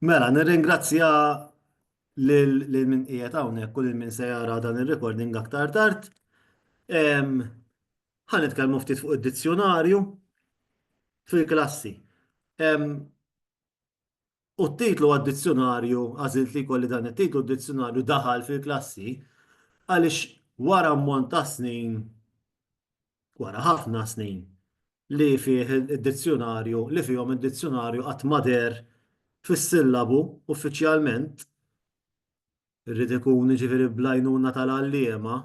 Mela, nirringrazzja lil min qiegħed hawnhekk kull min se jara dan ir-recording aktar tard. Em, Ħanitkellmu ftit fuq id-dizzjonarju fil-klassi. Em, U t-titlu għad-dizzjonarju, għażilt li kolli dan it-titlu d-dizzjonarju daħal fil-klassi għaliex wara ammont ta' snin, wara ħafna snin, li fih id-dizzjonarju, li fihom id-dizzjonarju qatt mader fis-sillabu uffiċjalment irrid ikun ġifieri blajnuna tal-għalliema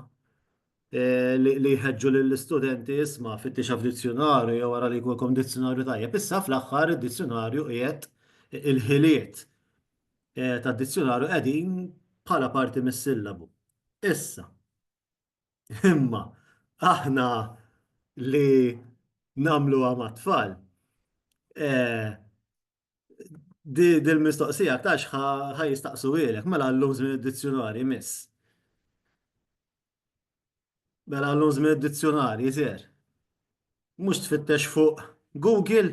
li jħeġġu lill-istudenti isma' fittixa f'dizzjonarju jew wara li jkollkom dizzjonarju tajjeb. Issa fl-aħħar id-dizzjonarju qiegħed il-ħiliet tad-dizzjonarju qegħdin bħala parti mis-sillabu. Issa, imma aħna li namlu ma' tfal, eh, dil-mistoqsija ktax ħaj jistaqsu ilek, mela l-lum żmien id-dizzjonarji miss. Mela l-lum żmien id-dizzjonarji ser. Mhux tfittex fuq Google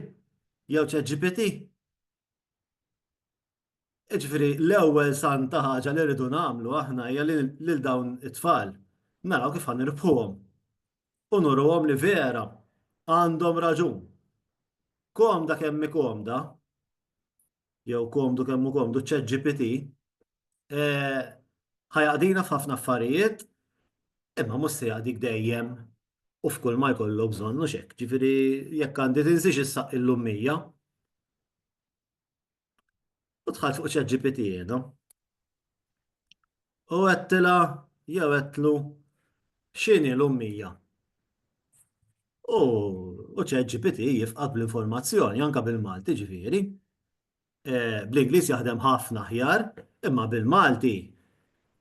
jew ChatGPT. Ġifieri l-ewwel santa ħaġa li rridu nagħmlu aħna hija lil dawn it-tfal naraw kif ħanirbħuhom u nurruhom li vera għandhom raġun. Komda kemm komda, jew komdu kemm hu komdu ChatGPT, eh, ħajaqdina f'ħafna affarijiet, imma mhux se jaqdik dejjem u f'kull ma jkollu bżonn u xek. Ġifieri jekk għandi tinsix issaq il-lummija u tħall fuq ChatGPT jiena. U għettila jew għettlu x'inhi l-ummija. U ChatGPT jifqaq bl-informazzjoni anke bil-Malti ġifieri. Bl-Ingliż jaħdem ħafna aħjar, imma bil-Malti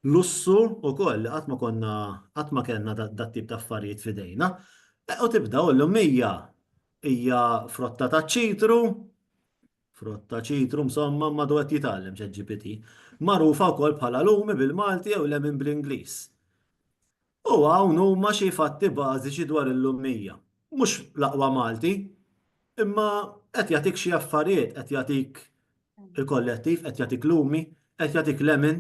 lussu u koll qatt ma kellna dat tip ta' affarijiet fidejna. U tibda u l-ummija hija frotta ta' ċitru, frotta ċitru msomma ma dwet jitgħallem ChatGPT. Magħrufa wkoll bħala lumi bil-Malti jew lemon bl-Ingliż. U hawn huma xi fatti bażiċi dwar il-lummija. Mhux l-aqwa Malti, imma qed jagħtik xi affarijiet, qed jagħtik il-kollettiv, qed jagħtik lumi, qed jagħtik lemon,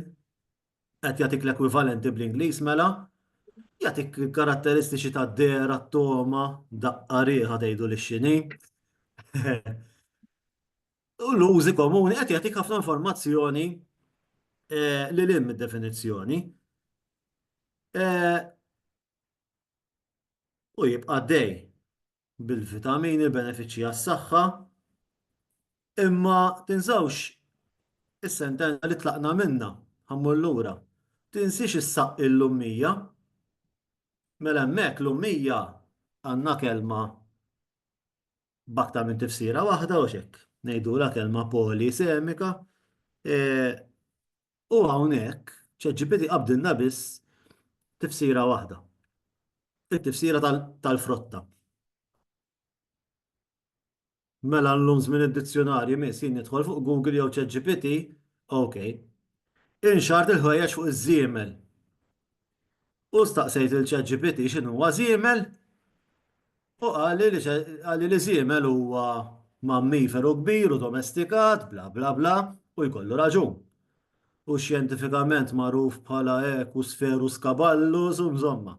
qed jagħtik l-ekwivalenti bl-Ingliż mela, jagħtik karatteristiċi ta' dera, toma, daqqa rieħa tgħidu li x'inhi. U l-użi komuni qed jagħtik ħafna informazzjoni li lim id-definizzjoni. U jibqa' dej bil-vitamini, benefiċċji għas-saħħa, imma tinsawx is-sentenza li tlaqna minna ħammur lura. Tinsix issaq il-lummija, mela hemmhekk l-ummija għandna kelma b'aktar minn tifsira waħda u xekk. Ngħidula kelma polisemika u hawnhekk ChatGPT qabdilna biss tifsira waħda. Il-tifsira tal-frotta. Mela l-lum żmien id-dizzjonarju miss jien nidħol fuq Google jew ChatGPT, OK. Inxart il-ħwejjeġ fuq iż-żiemel. U staqsejt il-ChatGPT x'inhu huwa żiemel? U għalli li żiemel huwa mammiferu kbir u domestikat, bla bla bla, u jkollu raġun. U xjentifikament magħruf bħala Equus caballus u mżomma.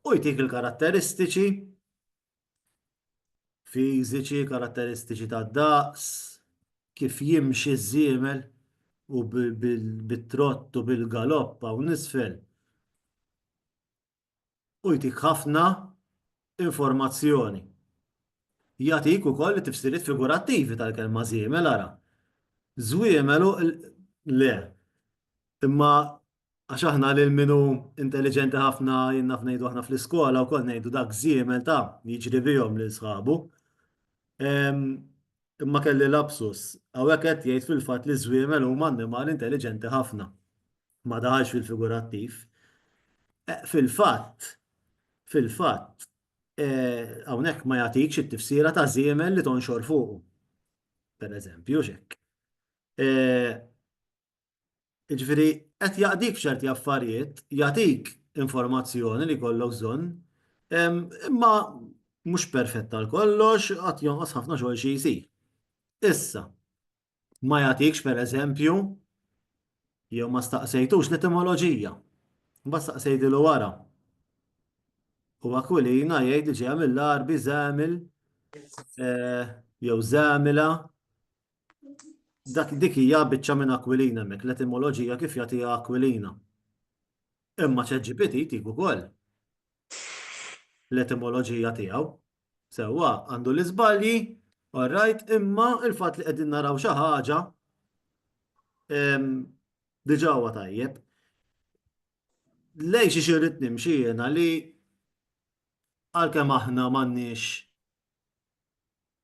U jtik il-karatteristiċi fiżiċi, karatteristiċi tad-daqs, kif jimxi ż-żiemel u bit-trott u bil-galoppa u nisfel. U jtik ħafna informazzjoni. Jatik ukoll tifsiriet figurattivi tal-kelma żiemel ara. Żwiemel le. Imma għax aħna lil minu intelligenti ħafna jenna f'ngħidu aħna fl-iskola wkoll ngħidu dak żiemel ta' jiġri bihom lil sħabu. Imma kelli lapsus, hawnhekk qed jgħid fil-fatt li żwiemel huma annimali intelligenti ħafna. Ma daħalx fil-figurattiv. Fil-fatt, hawnhekk ma jagħtikx it-tifsira ta' żiemel li tonxor fuqu. Pereżempju x'hekk. Jiġifieri qed jaqdik f'ċerti affarijiet, jagħtik informazzjoni li jkollok bżonn, imma mhux perfetta għal kollox, qatt jonqos ħafna xogħol xi jsir. Issa, ma jagħtikx pereżempju jew ma staqsejtux l-etimoloġija. Mbagħad staqsejtilu wara. U Akwilina jgħid li ġejja mill-Arbi żamil jew żamila. Dik hija biċċa minn Akwilina hemmhekk l-etimoloġija kif jagħtiha Akwilina. Imma ChatGPT tik ukoll l-etimoloġija tiegħu. Sewwa għandu l-iżbalji, all imma il-fatt li qegħdin naraw xi ħaġa diġà huwa tajjeb. Lej xi xirrid nimxi jiena li għalkemm aħna m'għandniex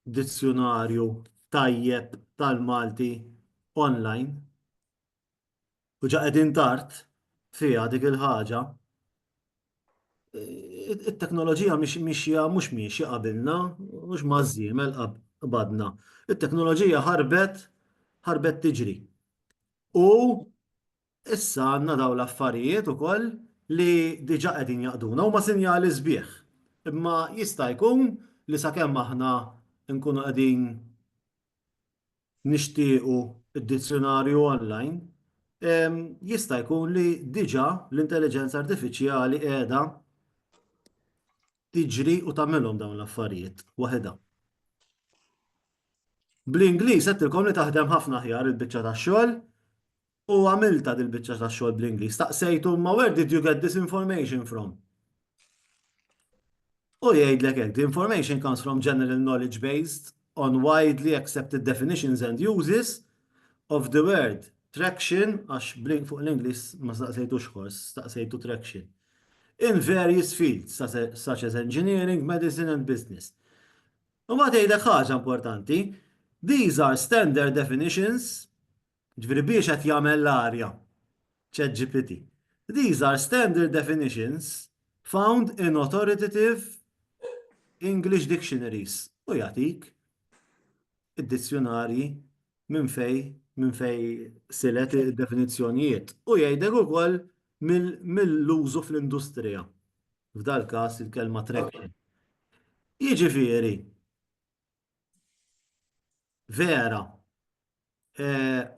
dizzjonarju tajjeb tal-Malti online u ġa qegħdin tard fiha dik il-ħaġa. Il-teknoloġija mhux miexja qabilna, mhux mażjiemel qabadna. Il-teknoloġija ħarbet tiġri. U issa għandna daw l-affarijiet ukoll li diġà qegħdin jaqduna huma sinjali sbieħ. Imma jista' jkun li sakemm aħna nkunu qegħdin nixtiequ id-dizzjonarju online, jista' jkun li diġà l-intelligenza artifiċjali qiegħda tiġri u tagħmilhom dawn l-affarijiet waħedha. Bl-Ingliż qedtilkom li taħdem ħafna aħjar il-biċċa tax-xogħol u għamilta dil-biċċa tax-xogħol bl-Ingliż. Staqsejtu ma where did you get this information from? U jgħidlek hekk, the information comes from general knowledge based on widely accepted definitions and uses of the word traction, għax fuq l-Ingliż ma staqsejtux kors, staqsejtu traction. In various fields, such as engineering, medicine, and business. U ma tgħidek ħaġa importanti, these are standard definitions, ġifieri biex qed jagħmel l-arja, ChatGPT. These are standard definitions found in authoritative English dictionaries. U jagħtik id-dizzjonarji minn fej silet id-definizzjonijiet. U jgħidek ukoll mill-użu fl-industrija. F'dal każ il-kelma traction. Jiġifieri, vera,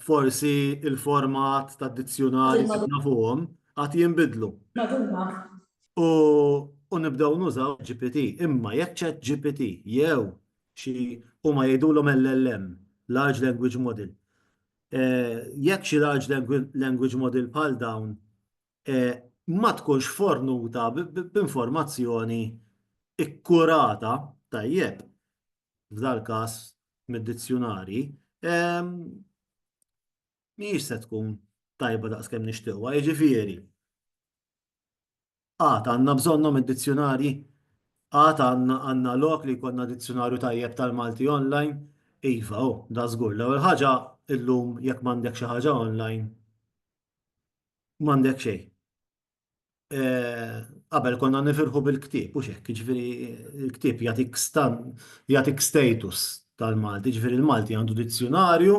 forsi il-format tad-dizzjonarji kif nafuhom qatt jinbidlu. U nibdew nużaw GPT, imma jekk ChatGPT jew xi huma jgħidulhom LLM, Large Language Model. Jekk xi Large Language Model bħal dawn ma tkunx fornuta b'informazzjoni ikkurata tajjeb f'dal każ mid-dizzjonarji, mhijiex se tkun tajba daqskemm nixtieqha, jiġifieri. Għandna bżonnhom id-dizzjonarji, għandna lok li jkollna dizzjonarju tajjeb tal-Malti online, iva, da żgur. L-ewwel ħaġa illum jekk m'għandek xi ħaġa online, m'għandek xejn. Qabel konna nifirħu bil-ktieb, u xekk, ġifieri il-ktieb jagħtik status tal-Malti, ġifieri il-Malti għandu dizzjonarju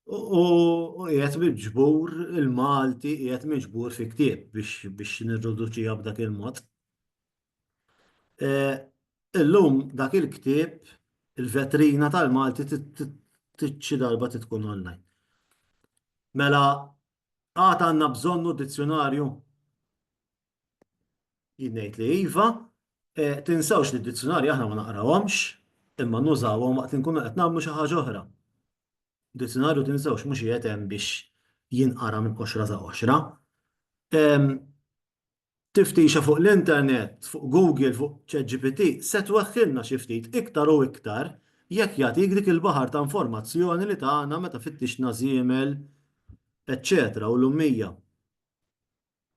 u qiegħed miġbur il-Malti qiegħed miġbur fi ktieb biex nirroduċiha b'dak il-mod. Illum dak il-ktieb il-vetrina tal-Malti xi darba tkun online. Mela għandna bżonnu dizzjonarju. Jidnejt li iva, tinsawx li d-dizzjonarji aħna ma naqrawhomx, imma nużawhom waqt inkunu qed nagħmlu xi ħaġa oħra. Dizzjonarju tinsawx mhux qiegħed hemm biex jinqara minn qoxra sa qoxra. Tiftixa fuq l-internet, fuq Google, fuq ChatGPT, se tweħħilna xi ftit iktar u iktar jekk jagħtik dik il-baħar ta' informazzjoni li tagħna meta fittixna żiemel, eċċetera, u l-ummija.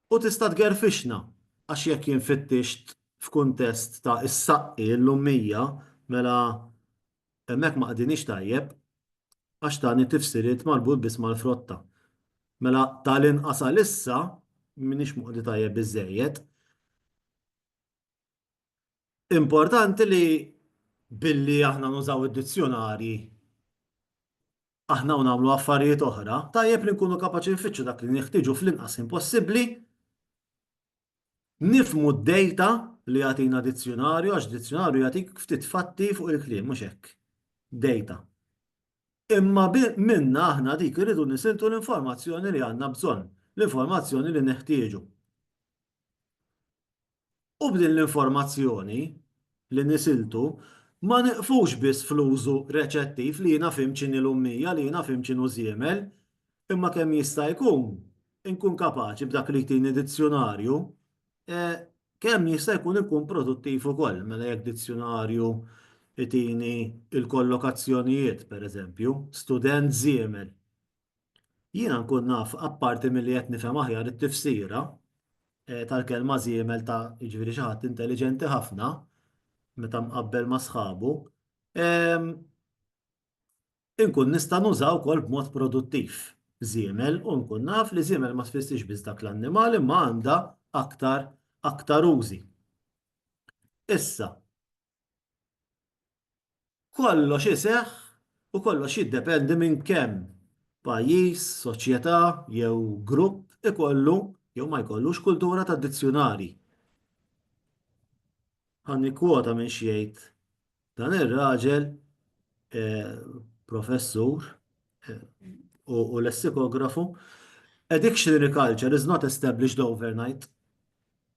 U tista' tgerfixna għax jekk jinfittixt f'kuntest ta' is-saqqi l-ummija mela hemmhekk ma qegħdinix tajjeb għax tani tifsiriet marbut biss mal-frotta. Mela tal-inqas issa m'iniex muqdi tajjeb biżżejjed. Importanti li billi aħna nużaw id-dizzjonarji aħna u nagħmlu affarijiet oħra, tajjeb li nkunu kapaċi nfittxu dak li neħtieġu fl-inqas impossibbli, nifhmu d-dejta li jagħtina dizzjonarju għax dizzjonarju jagħtik ftit fatti fuq il-kliem mhux hekk. Dejta. Imma minna aħna dik irridu nisiltu l-informazzjoni li għandna bżonn, l-informazzjoni li neħtieġu. U b'din l-informazzjoni li nisiltu, ma niqfux biss fl-użu reċettiv li jina fim ċini l-ummija, li jina fim ċinu żiemel, imma kemm jista' jkun inkun kapaċi b'dak li jtini dizzjonarju, eh, kemm jista' jkun ikun produttiv ukoll, mela jekk dizzjonarju jtini il-kollokazzjonijiet, per eżempju, student żiemel. Jiena nkun naf, apparti mill-li qed nifhem aħjar it-tifsira tal-kelma żiemel ta' jiġifieri xi ħadd intelligenti ħafna, meta mqabbel ma' sħabu, em, inkun nista' nużaw kol b'mod produttiv. Żiemel u nkun naf li żiemel ma tfissirx biss dak l-annimali ma għandha aktar użi. Issa, kollox iseħħ u kollox jiddependi minn kemm pajjiż, soċjetà jew grupp ikollu jew ma jkollux kultura tad-dizzjonari. Ħanni kwota minn xi jgħid dan ir-raġel professur eh, u lessikografu, a dictionary culture is not established overnight.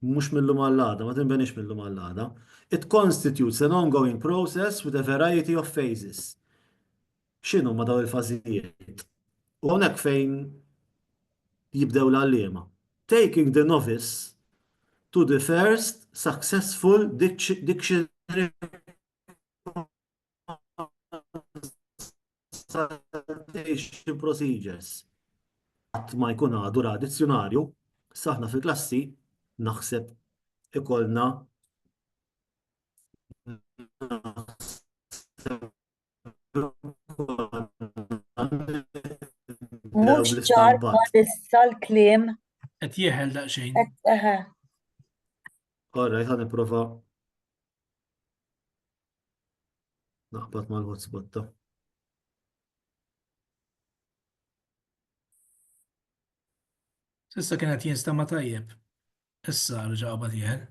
Mux millu mal-għada, ma tinbenix millu mal-għada. It constitutes an ongoing process with a variety of phases. X'inhu ma daw il-fażijiet? U hawnhekk fejn jibdew l-għalliema. Taking the novice to the first successful dictionary consultation procedures. Għat ma jkun għadu ra dizzjonarju, saħna fil-klassi naħseb ikollna Mhux ċar ma l-istampat. issa l-kliem Qed jieħel daqsxejn. eħe. Alright, ħan iprofa naqbad mal-hotspot ta' Sissa kienet jinstama tajjeb. Issa rġa' qabad jieħel.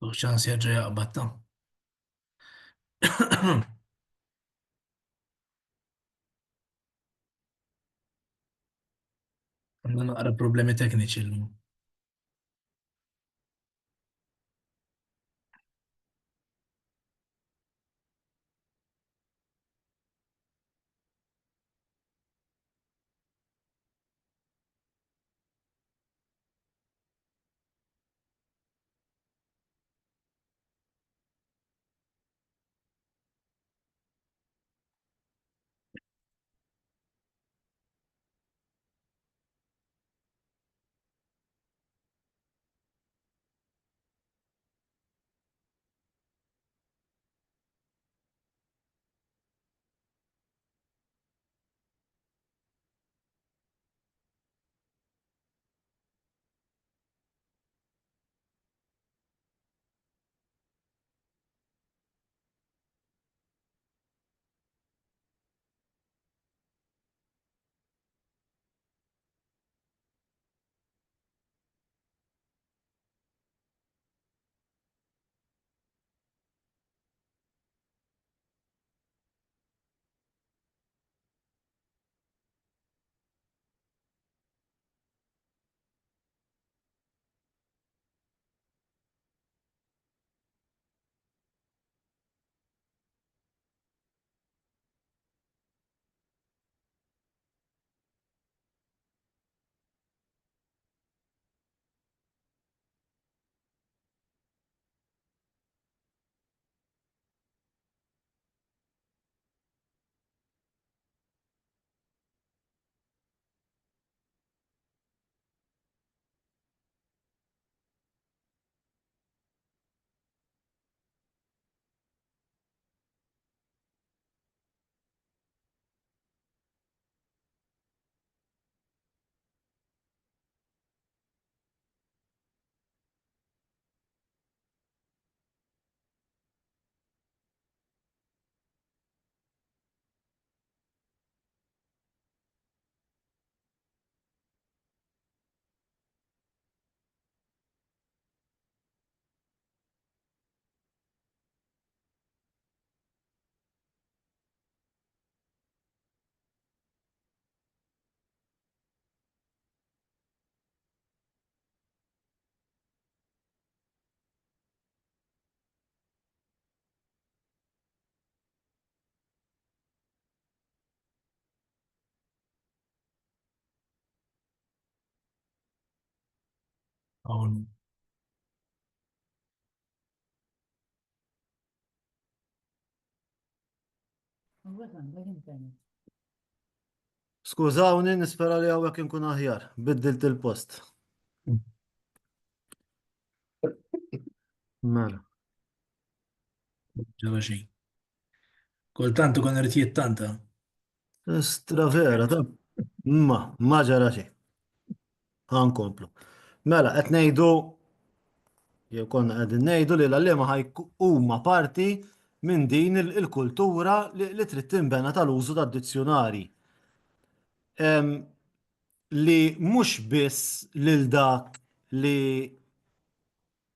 U ċans jerġa' jaqbad ta'. Għandna naqra problemi tekniċi llum. hawn. Skużawni, nispera li għawek inkun aħjar. Biddilt il-post. Mela. Ġara xejn. Kultant ukoll irid jittanta. Istra vera, ta' ma ġara xejn. Ħankomplu. Mela, qed ngħidu jew konna qegħdin ngħidu li l-għalliema huma parti minn din il-kultura li trid tinbena tal-użu tad-dizzjonarji. Li mhux biss lil dak li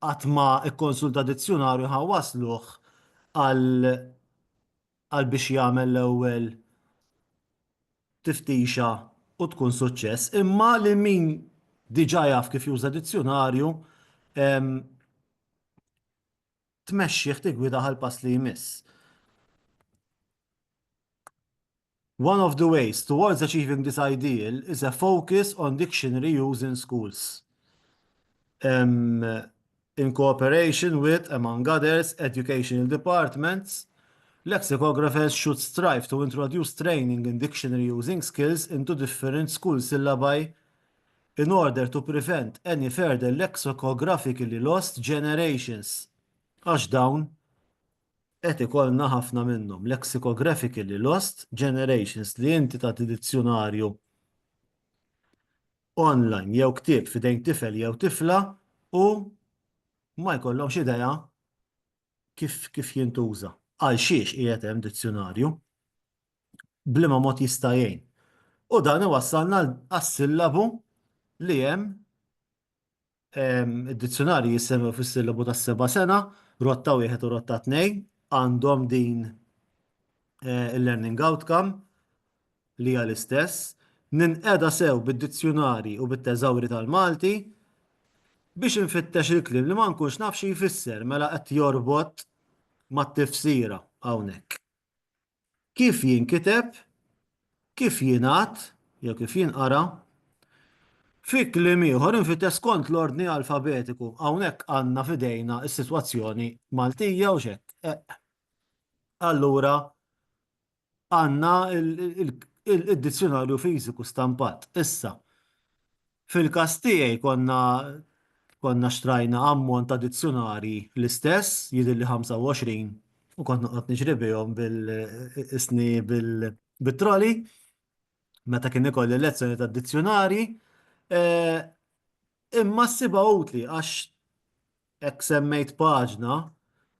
qatt ma ikkonsulta dizzjonarju ħawasluh għal biex jagħmel l-ewwel tiftixa u tkun suċċess, imma li min diġà jaf kif juża dizzjonarju tmexxih tigwida ħall-pass li jmiss. One of the ways towards achieving this ideal is a focus on dictionary use in schools. In cooperation with, among others, educational departments, lexicographers should strive to introduce training in dictionary using skills into different school syllabi in order to prevent any further lexicographically lost generations. Għax dawn qed ikollna ħafna minnhom lexicographically lost generations li inti tagħti dizzjonarju online jew ktieb f'idejn tifel jew tifla u ma jkollhomx idea kif jintuża. Għal xiex qiegħed hemm dizzjonarju bliema mod jista' jgħin. U dan iwassalna għas-sillabu li hemm id-dizzjonarji jissemmew fis-sillabu tas-seba' sena, rotta wieħed u rotta tnejn, għandhom din il-learning outcome li hija l-istess, ninqeda sew bid-dizzjonarji u bit-teżawri tal-Malti biex infittex il-kliem li ma nkunx naf xi jfisser mela qed jorbot mat-tifsira hawnhekk. Kif jinkiteb, kif jingħad jew kif jinqara, fi kliem ieħor infittex skont l-ordni alfabetiku. Hawnhekk għandna f'idejna s-sitwazzjoni Maltija u x'hekk. Allura għandna il-dizzjonarju fiżiku stampat. Issa, fil-każ tiegħi konna xtrajna ammont ta' dizzjonarji l-istess, jidhirli 25, u kont noqgħod niġri bihom bil-isni bit-troli, meta kien ikolli lezzjoni ta' dizzjonarji, imma ssiba utli għax jekk semmejt paġna,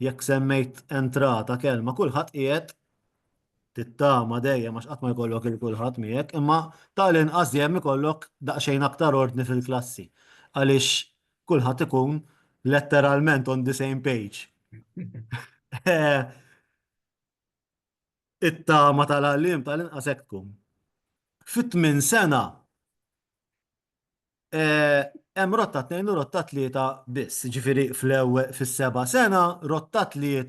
jekk semmejt entrata kelma, kulħadd qiegħed tittama dejjem għax qatt ma jkollok il-kulħadd miegħek, imma tal-inqas dejjem ikollok daqsxejn aktar ordni fil-klassi. Għaliex kulħadd ikun letteralment on the same page. It-tama tal-għallim tal-inqas hekk tkun. Fit-8 sena hemm rotta 2 u rotta 3 biss, ġifieri fis-7 sena rotta 3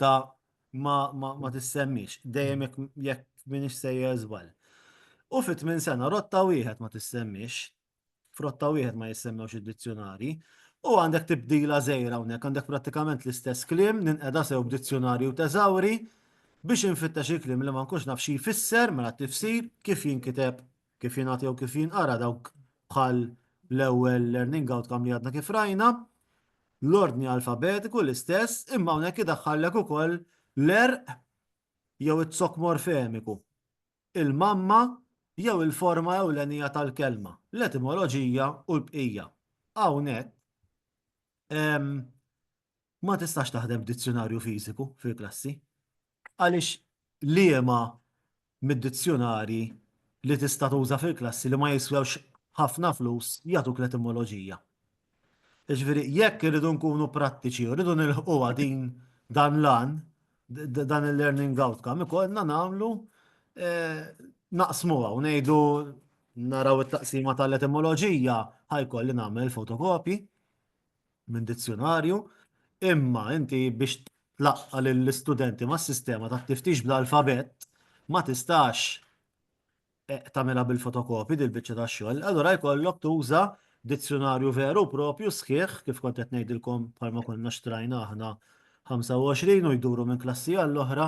ma tissemmix, dejjem jekk minix sejjer żball. U fit-8 sena rotta wieħed ma tissemmix, f'rotta wieħed ma jissemmewx id-dizzjonarji, u għandek tibdila żgħira hawnhekk, għandek prattikament l-istess kliem ninqeda sew b'dizzjonarju teżawri biex infittex il-kliem li ma nkunx naf xi jfisser mela tifsir kif jinkiteb, kif jingħati jew kif jinqara dawk bħal l-ewwel learning outcome li għadna kif rajna, l-ordni alfabetiku l-istess, imma hawnhekk idaħħallek ukoll l-erq jew it-sok morfemiku, il-mamma jew il-forma ewlenija tal-kelma, l-etimoloġija u l-bqija. Hawnhekk ma tistax taħdem dizzjonarju fiżiku fil-klassi. Għaliex liema mid-dizzjonarji li tista' tuża fil-klassi li ma jiswewx ħafna flus jagħtuk l-etimoloġija. Jiġifieri jekk irridu nkunu prattiċi u rridu nilħquha din dan lan, dan il-learning outcome, ikollna nagħmlu naqsmuha u ngħidu naraw it-taqsima tal-etimoloġija ħajkolli nagħmel fotokopji minn dizzjonarju, imma inti biex tlaqqa lill-istudenti mas-sistema tat-tiftix bl-alfabet ma tistax tagħmilha bil-fotokopi dil-biċċa tax-xogħol, allura jkollok tuża dizzjonarju veru propju sħiħ, kif kont qed ngħidilkom bħalma konna xtrajna aħna 25 u jduru minn klassi għall-oħra.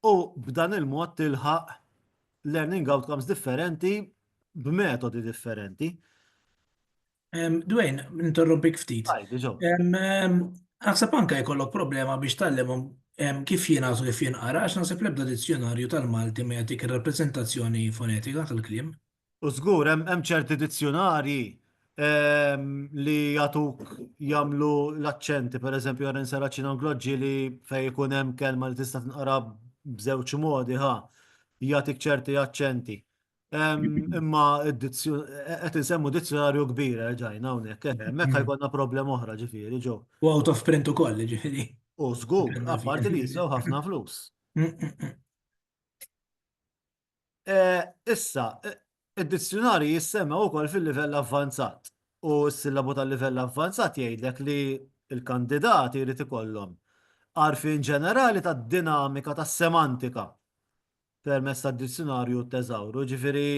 U b'dan il-mod tilħaq learning outcomes differenti b'metodi differenti. Dwayne, interrompik ftit. Għajdi ġo. Naħseb anke jkollok problema biex tallimhom kif jingħatu kif jinqara, għax naħseb l-ebda dizzjonarju tal-Malti ma jagħtik ir-rappreżentazzjoni fonetika tal-kliem. U żgur hemm ċerti dizzjonarji li jagħtuk jagħmlu l-aċċenti, pereżempju għar inseraċin angloġġi li fejn ikun hemm kelma li tista' tinqara b'żewġ modi jagħtik ċerti aċċenti. Imma qed insemmu dizzjonarju kbir ġajna hawnhekk, hemmhekk ħajkonna problema oħra ġifieri ġo. U out of print ukoll, ġifieri. U żgur, apparti li jiswew ħafna flus. Issa, id-dizzjonarji jissemma wkoll fil-livell avvanzat. U s-sillabu tal-livell avvanzat jgħidlek li l-kandidati jrid ikollhom għarfien ġenerali tad-dinamika tas-semantika permezz tad-dizzjonarju teżawru, ġifieri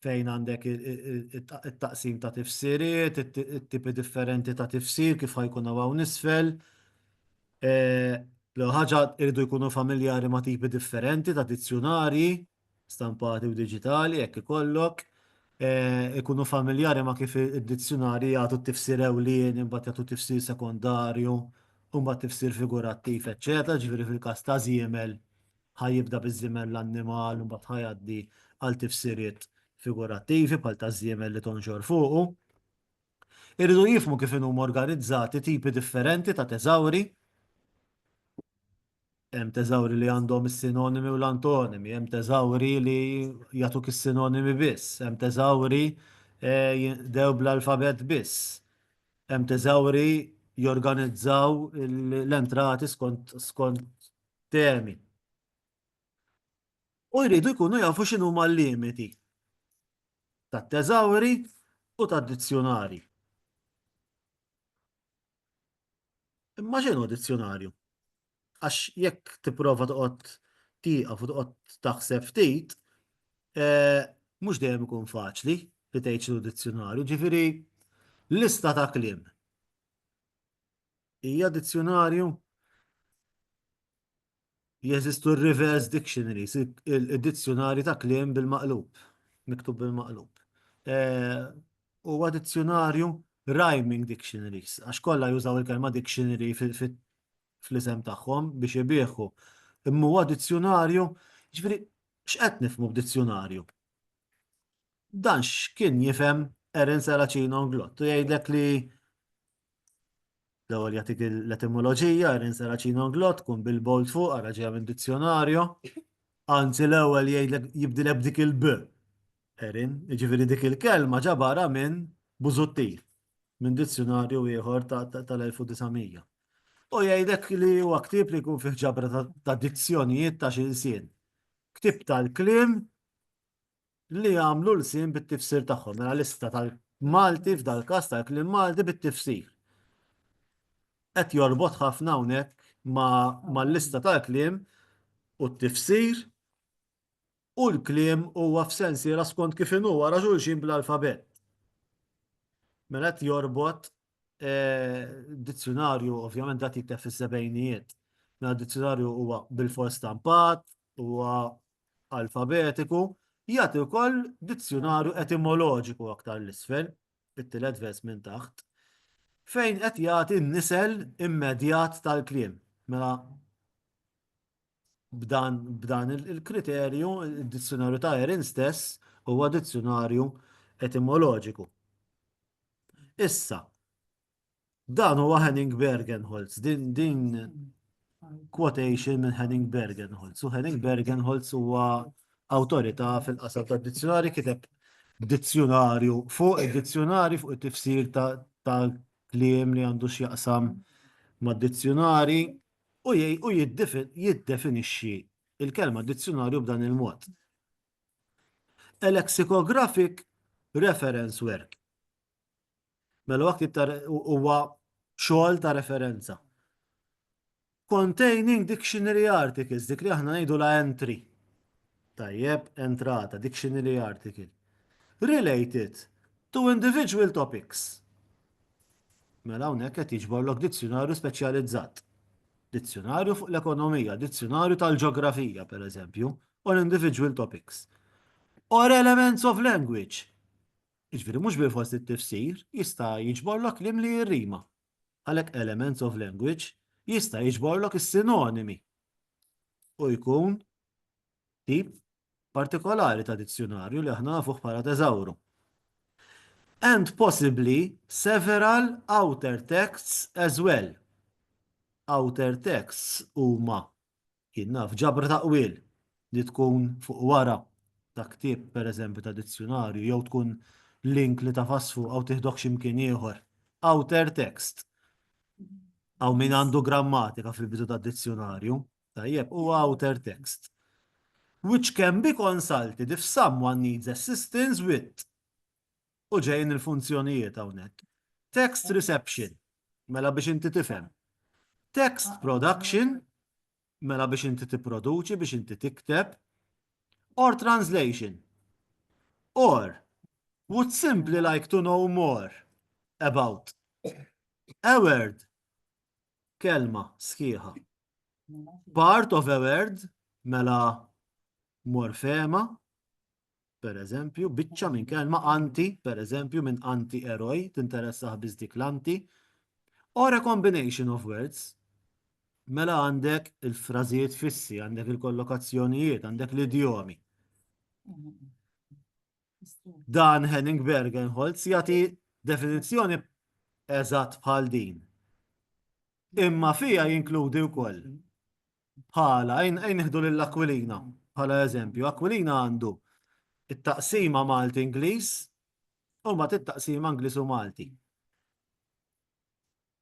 fejn għandek it-taqsim ta' tifsiriet, it-tipi differenti ta' tifsir kif ħajkun hawn nisfel. Ħaġa irridu jkunu familjari ma' tipi differenti ta' dizzjonarji, stampati u digitali, jekk ikollok. Ikunu familjari ma' kif id-dizzjonarji jagħtu t-tifsir ewlien, imbagħad jagħtu tifsir sekondarju, u mbagħad tifsir figurattiv, eċċetera, ġifieri fil-każ ta' żiemel ħajibda biż-żiemel l-annimal, u mbagħad ħajgħaddi għal tifsiriet figurattivi bħal ta' żiemel li tonxor fuqu. Irridu jifmu kif huma organizzati tipi differenti ta' teżawri. Hemm teżawri li għandhom is-sinonimi u l-antonimi, hemm teżawri li jagħtuk is-sinonimi biss, hemm teżawri dew bl-alfabet biss. Hemm teżawri jorganizzaw l-entrati skont temi. U jridu jkunu jafu x'inhu huma l-limiti tat-teżawri u tad-dizzjonarji. Imma x'inhu dizzjonarju? Għax jekk tipprova toqgħod tieqaf u toqgħod taħseb ftit, mhux dejjem ikun faċli li tgħid x'inhu dizzjonarju, ġifieri lista ta' kliem. Hija dizzjonarju? Jeżistu reverse dictionaries, il-dizzjonarji ta' kliem bil-maqlub, miktub bil-maqlub. Huwa dizzjonarju rhyming dictionaries, għax kollha jużaw il-kelma dictionary fl-isem tagħhom biex ibieħu. Imma huwa dizzjonarju, ġifieri x'qed nifhmu b'dizzjonarju? Dan x'kien jifhem Erin Saracino Nglott, u jgħidlek li l-ewwel jagħtik l-etimoloġija, Erin Saracino Nglott tkun bil-bold fuq ara ġejja minn dizzjonarju, anzi l-ewwel jgħidlek jibdilek b'dik il-b. Erin, jiġifieri dik il-kelma ġabara minn Busuttil, minn dizzjonarju ieħor tal-1900. U jgħidlek li huwa ktieb li jkun fih ġabra ta' dizzjonijiet ta' xilsien. Ktib tal-kliem li jagħmlu l-sien bit-tifsir tagħhom, mela lista tal-Malti f'dal-każ tal-kliem Malti bit-tifsir. Qed jorbot ħafna hawnhekk mal-lista tal-kliem u t-tifsir u l-kliem huwa f'sensiera skont kif inhu wara xulxin bl-alfabet. Mela qed jorbot dizzjonarju ovvjament dak jikteb fis-sebgħinijiet. Mela dizzjonarju huwa bil-fors stampat, huwa alfabetiku, jagħti wkoll dizzjonarju etimoloġiku aktar l-isfel, it-tielet vers minn taħt, fejn qed jagħti n-nisel immedjat tal-kliem. Mela b'dan il-kriterju, id-dizzjonarju ta' Erin stess huwa dizzjonarju etimoloġiku. Issa, dan huwa Henning Bergenholz, din quotation minn Henning Bergenholz. U Henning Bergenholz huwa awtorità fil-qasam tad-dizzjonarji, kiteb dizzjonarju fuq id-dizzjonarji fuq it-tifsir tal-kliem li għandu x'jaqsam mad-dizzjonarji u jiddefinixxi il-kelma dizzjonarju b'dan il-mod. A lexicographic reference work. Mela waqt huwa xogħol ta' referenza. Containing dictionary articles, dik li aħna ngħidu la entry. Tajjeb, entrata, dictionary article. Related to individual topics. Mela hawnhekk qed jiġborlok dizzjonarju speċjalizzat. Dizzjonarju fuq l-ekonomija, dizzjonarju tal-ġeografija, pereżempju, on individual topics. Or elements of language. Iġviri, mhux bil-fors it-tifsir, jista' jiġborlok klim li jirrima. Għalhekk elements of language jista' jiġborlok is-sinonimi. U jkun tip partikolari ta' dizzjonarju li aħna nafuh bħala teżawru. And possibly several outer texts as well. Outer texts huma jinnaf ġabra taqwil li tkun fuq wara ta' ktieb pereżempju ta' dizzjonarju jew tkun link li tafasfu aw tieħdok x'imkien ieħor. Outer text. Aw min għandu grammatika fil-bidu ta' dizzjonarju, tajjeb huwa outer text. Which can be consulted if someone needs assistance with. U ġejn il-funzjonijiet hawnhekk. Text reception, mela biex inti tifhem. Text production, mela biex inti tipproduċi, biex inti tikteb. Or translation. Or, would simply like to know more about a word, kelma sħiħa. Part of a word, mela morfema, per eżempju, biċċa minn kelma anti, per eżempju, minn anti-eroj, tinteressaħ bizdik l-anti, or a combination of words, mela għandek il-frażijiet fissi, għandek il-kollokazzjonijiet, għandek l-idjomi. Dan Henning Bergenholz jagħti definizzjoni eżatt bħal din. Imma fija jinkludi wkoll. Bħala, nieħdu lill-Aquilina, bħala eżempju, Aquilina għandu it-taqsima Malti-Ingliż u ma it-taqsima Ingliż u Malti.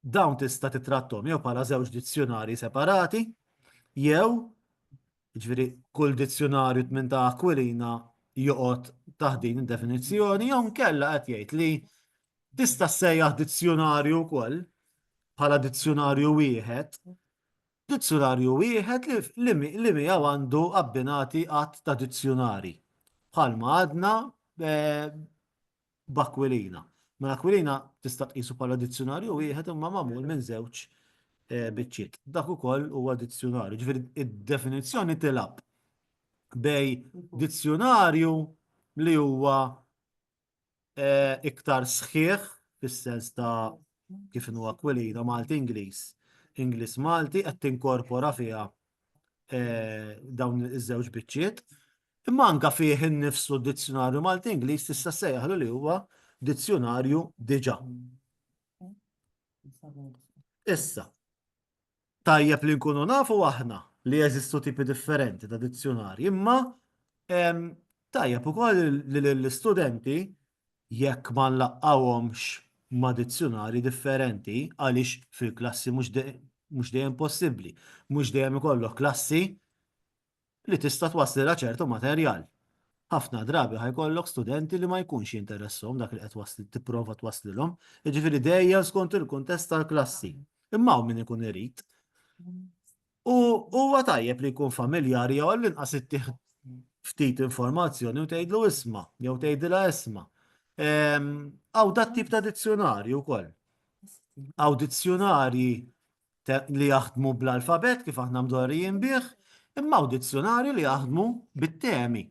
Dawn tista' titrattom jew bħala żewġ dizzjonarji separati, jew jiġifieri kull dizzjonarju tmien ta' Aquilina joqgħod taħt din id-definizzjoni jew nkella qed jgħid li tista' ssejjaħ dizzjonarju wkoll bħala dizzjonarju wieħed. Dizzjonarju wieħed li miegħu għandu abbinati qatt ta' dizzjonari. Bħalma għadna b'Aquilina. Ma Aquilina tista' tqisu bħala dizzjonarju wieħed imma magħmul minn żewġ biċċiet. Dak ukoll huwa dizzjonarju. Ġifieri id-definizzjoni tilab bej dizzjonarju li huwa iktar sħiħ fis-sens ta' kif inhu Aquilina Malti-Ingliż. Ingliż-Malti qed tinkorpora fiha dawn iż-żewġ biċċiet. Imma anke fih innifsu d-dizzjonarju Malti-Ingliż tista' ssejjaħlu li huwa dizzjonarju diġà. Issa, tajjeb li nkunu nafu aħna li jeżistu tipi differenti ta' dizzjonarji, imma tajjeb ukoll li l-istudenti jekk ma nlaqqawhomx ma' dizzjonarji differenti għaliex fil-klassi mhux dejjem possibbli. Mhux dejjem ikollok klassi li tista' twaslilha ċertu materjal. Ħafna drabi ħajkollok studenti li ma jkunx jinteressom dak li qed tipprova twaslilhom, jiġifieri dejjem skont il-kuntest tal-klassi. Imma hawn min ikun irid. U huwa tajjeb li jkun familjari jew għall-inqas ittieħ ftit informazzjoni u tgħidlu isma' jew tgħidilha isma'. Hawn dat tip ta' dizzjonarju wkoll. Hawn dizzjonarji li jaħdmu bl-alfabet kif aħna mdorrijin bih, imma hawn dizzjonarji li jaħdmu bit-temi.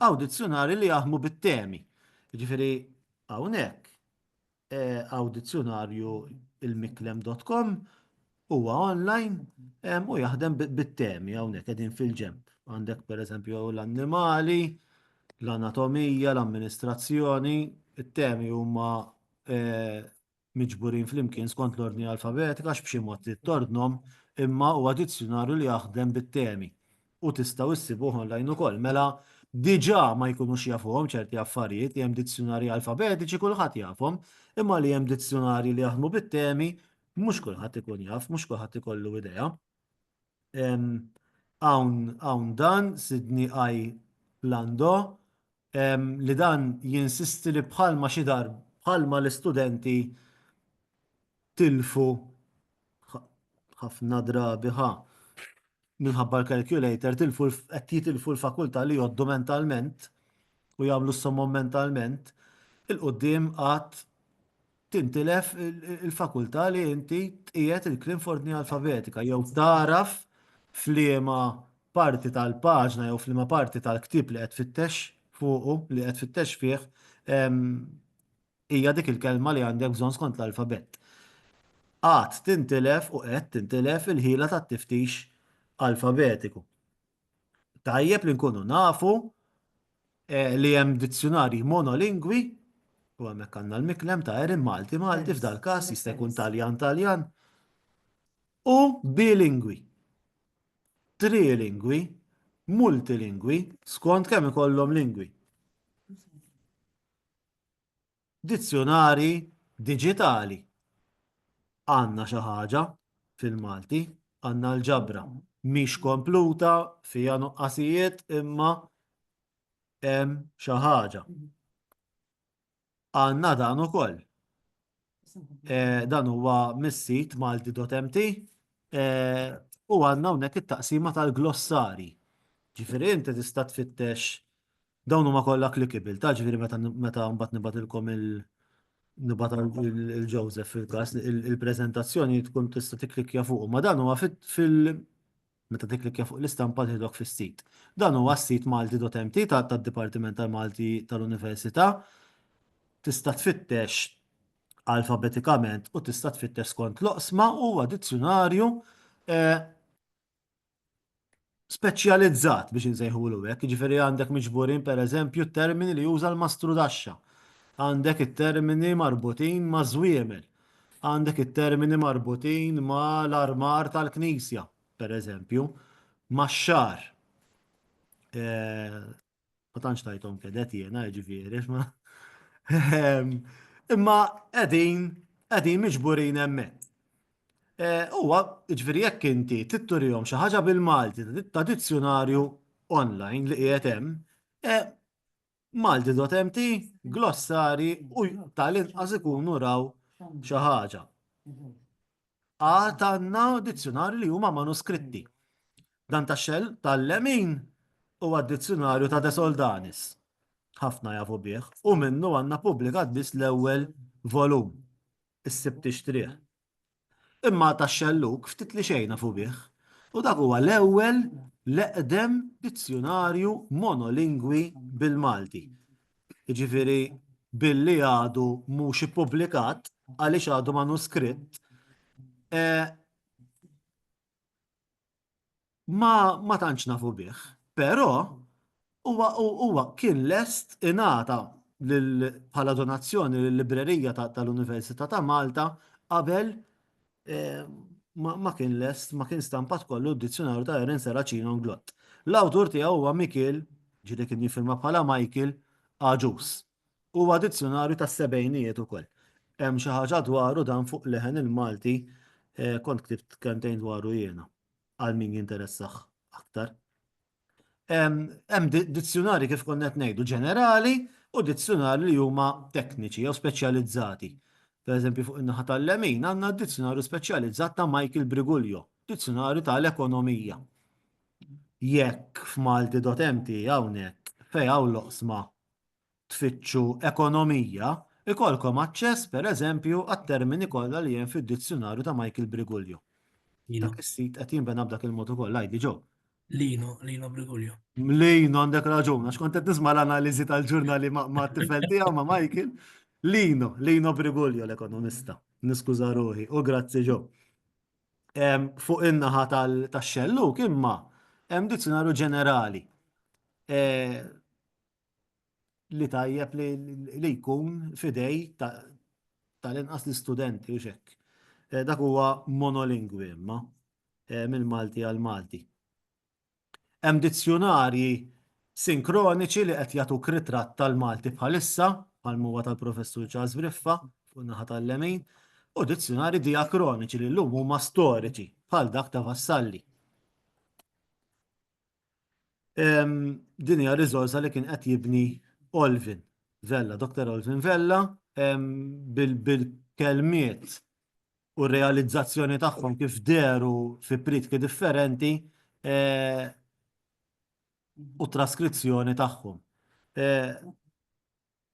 Hawn dizzjonarji li jaħdmu bit-temi. Jiġifieri hawnhekk hawn dizzjonarju il-miklem.com huwa online u jaħdem bit-temi hawnhekk qegħdin fil-ġemp. Għandek pereżempju l-annimali, l-anatomija, l-amministrazzjoni, it-temi huma miġburin flimkien skont l-ordni alfabetika x'b'xi mod tordnhom imma huwa dizzjonarju li jaħdem bit-temi. U tistgħu issibuh online ukoll. Mela diġà ma jkunux jafuhom ċerti affarijiet li hemm dizzjonarji alfabetiċi kulħadd jafhom, imma li hemm dizzjonarji li jaħdmu bit-temi mhux kulħadd ikun jaf, mhux kulħadd ikollu idea. Hawn dan Sidney I. Lando li dan jinsisti li bħalma xi darb bħalma l-istudenti tilfu ħafna drabi minħabba l-calculator qed jitilfu l-fakultà li jgħoddu mentalment u jagħmlu s-sommhom mentalment il-qoddim qatt tintilef il-fakultà li inti tqiegħed il-kliem f'ordni alfabetika jew taraf f'liema parti tal-paġna jew f'liema parti tal-ktieb li qed tfittex fuqu li qed tfittex fih hija dik il-kelma li għandek bżonn skont l-alfabet. Qatt tintilef u qed tintilef il-ħila tat-tiftix alfabetiku. Tajjeb li nkunu nafu li hemm dizzjonarji monolingwi u hemmhekk għandna l-miklem ta' Erin Malti Malti f'dal każ jista' jkun Taljan Taljan u bilingwi, trilingwi, multilingwi skont kemm ikollhom lingwi. Dizzjonari diġitali. Għandna xi ħaġa fil-Malti, għandna l-ġabra. Mhix kompluta, fiha nuqqasijiet imma hemm xi ħaġa. Għandna dan ukoll. Dan huwa mis-sit malti.mt u għandna hawnhekk it-taqsima tal-glossari. Ġifieri inti tista' tfittex dawn huma kollha clickable, ta' ġifieri meta mbagħad nibatilkom nibgħat il-Joseph fil-każ il-preżentazzjoni tkun tista' tikklikja fuq. Ma dan huwa meta tikklikja fuq l-istampa tidok fis-sit. Dan huwa s-sit malti.mt tad-Dipartiment tal-Malti tal-Università. Tista' tfittex alfabetikament u tista' tfittex skont loqsma huwa dizzjonarju speċjalizzat biex insejħulu hekk. Jiġifieri għandek miġburin pereżempju t-termini li juża l-mastru daxxa. Għandek it-termini marbutin ma' żwiemel. Għandek it-termini marbutin ma' l-armar tal-Knisja, pereżempju, ma' xar. Ma tantx tajthom kedet jiena jiġifieri ma. Imma qegħdin miġburin hemmhekk. Huwa jiġifieri jekk inti titturihom xi ħaġa bil-Malti ta' dizzjonarju online li qiegħed hemm, Malti.mt, glossari u tal-inqas ikunu raw xi ħaġa. Għad għandna dizzjonarji li huma manuskritti. Dan tax-xell tal-lemin huwa d-dizzjonarju ta' De Soldanis. Ħafna jafu bih u minnu għandna pubblikat biss l-ewwel volum, is-sibt ixtrieħ. Imma tax-xelluk ftit li xejn nafu bih. U dak huwa l-ewwel l-eqdem dizzjonarju monolingwi bil-Malti. Jiġifieri billi għadu mhux ippubblikat għaliex għadu manuskritt ma tantx nafu bih. Però huwa kien lest ingħata bħala donazzjoni lill-Librerija tal-Università ta' Malta qabel ma kien lest, ma kien stampat kollu d-dizzjonarju ta' Erin Seracino Glott. L-awtur tiegħu huwa Michael, ġieli kien jifirma bħala Michael Aġus. Huwa dizzjonarju tas-sebgħinijiet ukoll. Hemm xi ħaġa dwaru dan fuq leħen il-Malti kont ktibt kemmtejn dwaru jiena għal min jinteressaħ aktar. Hemm dizzjonari kif konna qed ngħidu ġenerali u dizzjonari li huma tekniċi jew speċjalizzati. Per eżempju fuq in-naħa tal-lemin għandna dizzjonarju speċjalizzat ta' Michael Briguglio, dizzjonarju tal-ekonomija. Jekk f'Malti.mt hawnhekk fejn hawn loqsma tfittxu ekonomija, ikolkom aċċess pereżempju għat-termini kollha li hemm fid-dizzjonarju ta' Michael Briguglio. Dak is-sit qed jinbena b'dak il-mod ukoll ngħidli ġew. Lino Briguglio. Lino għandek raġun, għax kont qed nisma' l-analiżi tal-ġurnali ma' tifel tiegħu ma' Michael. Lino Briguglio l-ekonomista. Niskuża ruħi u grazzi ġew. Fuq in-naħa tax-xelluk imma hemm dizzjonarju ġenerali li tajjeb li jkun fidej tal-inqas l-istudenti u xekk. Dak huwa monolingwi imma mill-Malti għal Malti. Hemm dizzjonarji sinkroniċi li qed jagħtuk ritratt tal-Malti bħalissa, bħal huwa tal-Professur Charles Briffa fuq naħa tal-lemin, u dizzjonarji diakroniċi li llum huma storiċi bħal dak ta' Vassalli. Din hija riżorsa li kien qed jibni Olvin Vella, Dr. Olvin Vella, bil-kelmiet u realizzazzjoni tagħhom kif deru fi pritki differenti u traskrizzjoni tagħhom.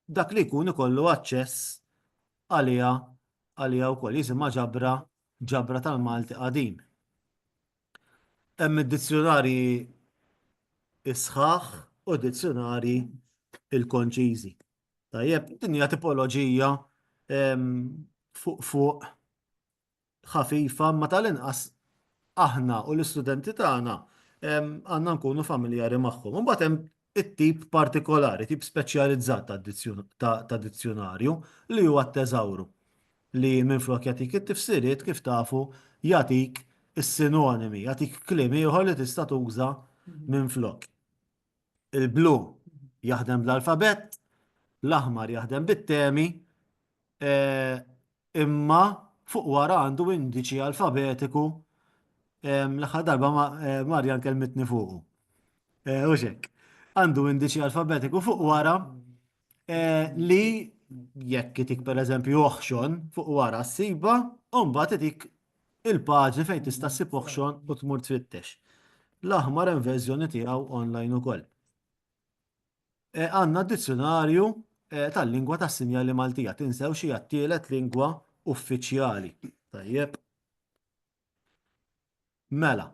dak li jkun ikollu aċċess għalija wkoll jisimha ġabra tal-Malti qadim. Hemm id-dizzjonarji isħaħ u dizzjonarji il-konċiżi. Tajjeb, din hija tipoloġija fuq ħafifa ma tal-inqas aħna u l-istudenti tagħna għandna nkunu familjari magħhom. Imbagħad hemm it-tip partikolari, tip speċjalizzat ta' dizzjonarju li huwa t-teżawru li minflok jagħtik it-tifsiriet kif tafu jagħtik is-sinonimi, jagħtik kliem ieħor li tista' tuża minflok. Il-blu jaħdem bl-alfabet, l-aħmar jaħdem bit-temi, imma fuq wara għandu indiċi alfabetiku l-aħħar darba Marjan kelmetni fuqu. U xek. Għandu indiċi alfabetiku fuq wara li jekk itik per eżempju oħxon fuq wara s-siba, mbagħad itik il-paġni fejn tista' ssib oħxon u tmur tfittex. L-aħmar hemm verżjoni tiegħu online ukoll. Għandna d-dizzjonarju tal-lingwa tas-sinjali Maltija, tinsew xi tielet lingwa uffiċjali. Tajjeb. Mela.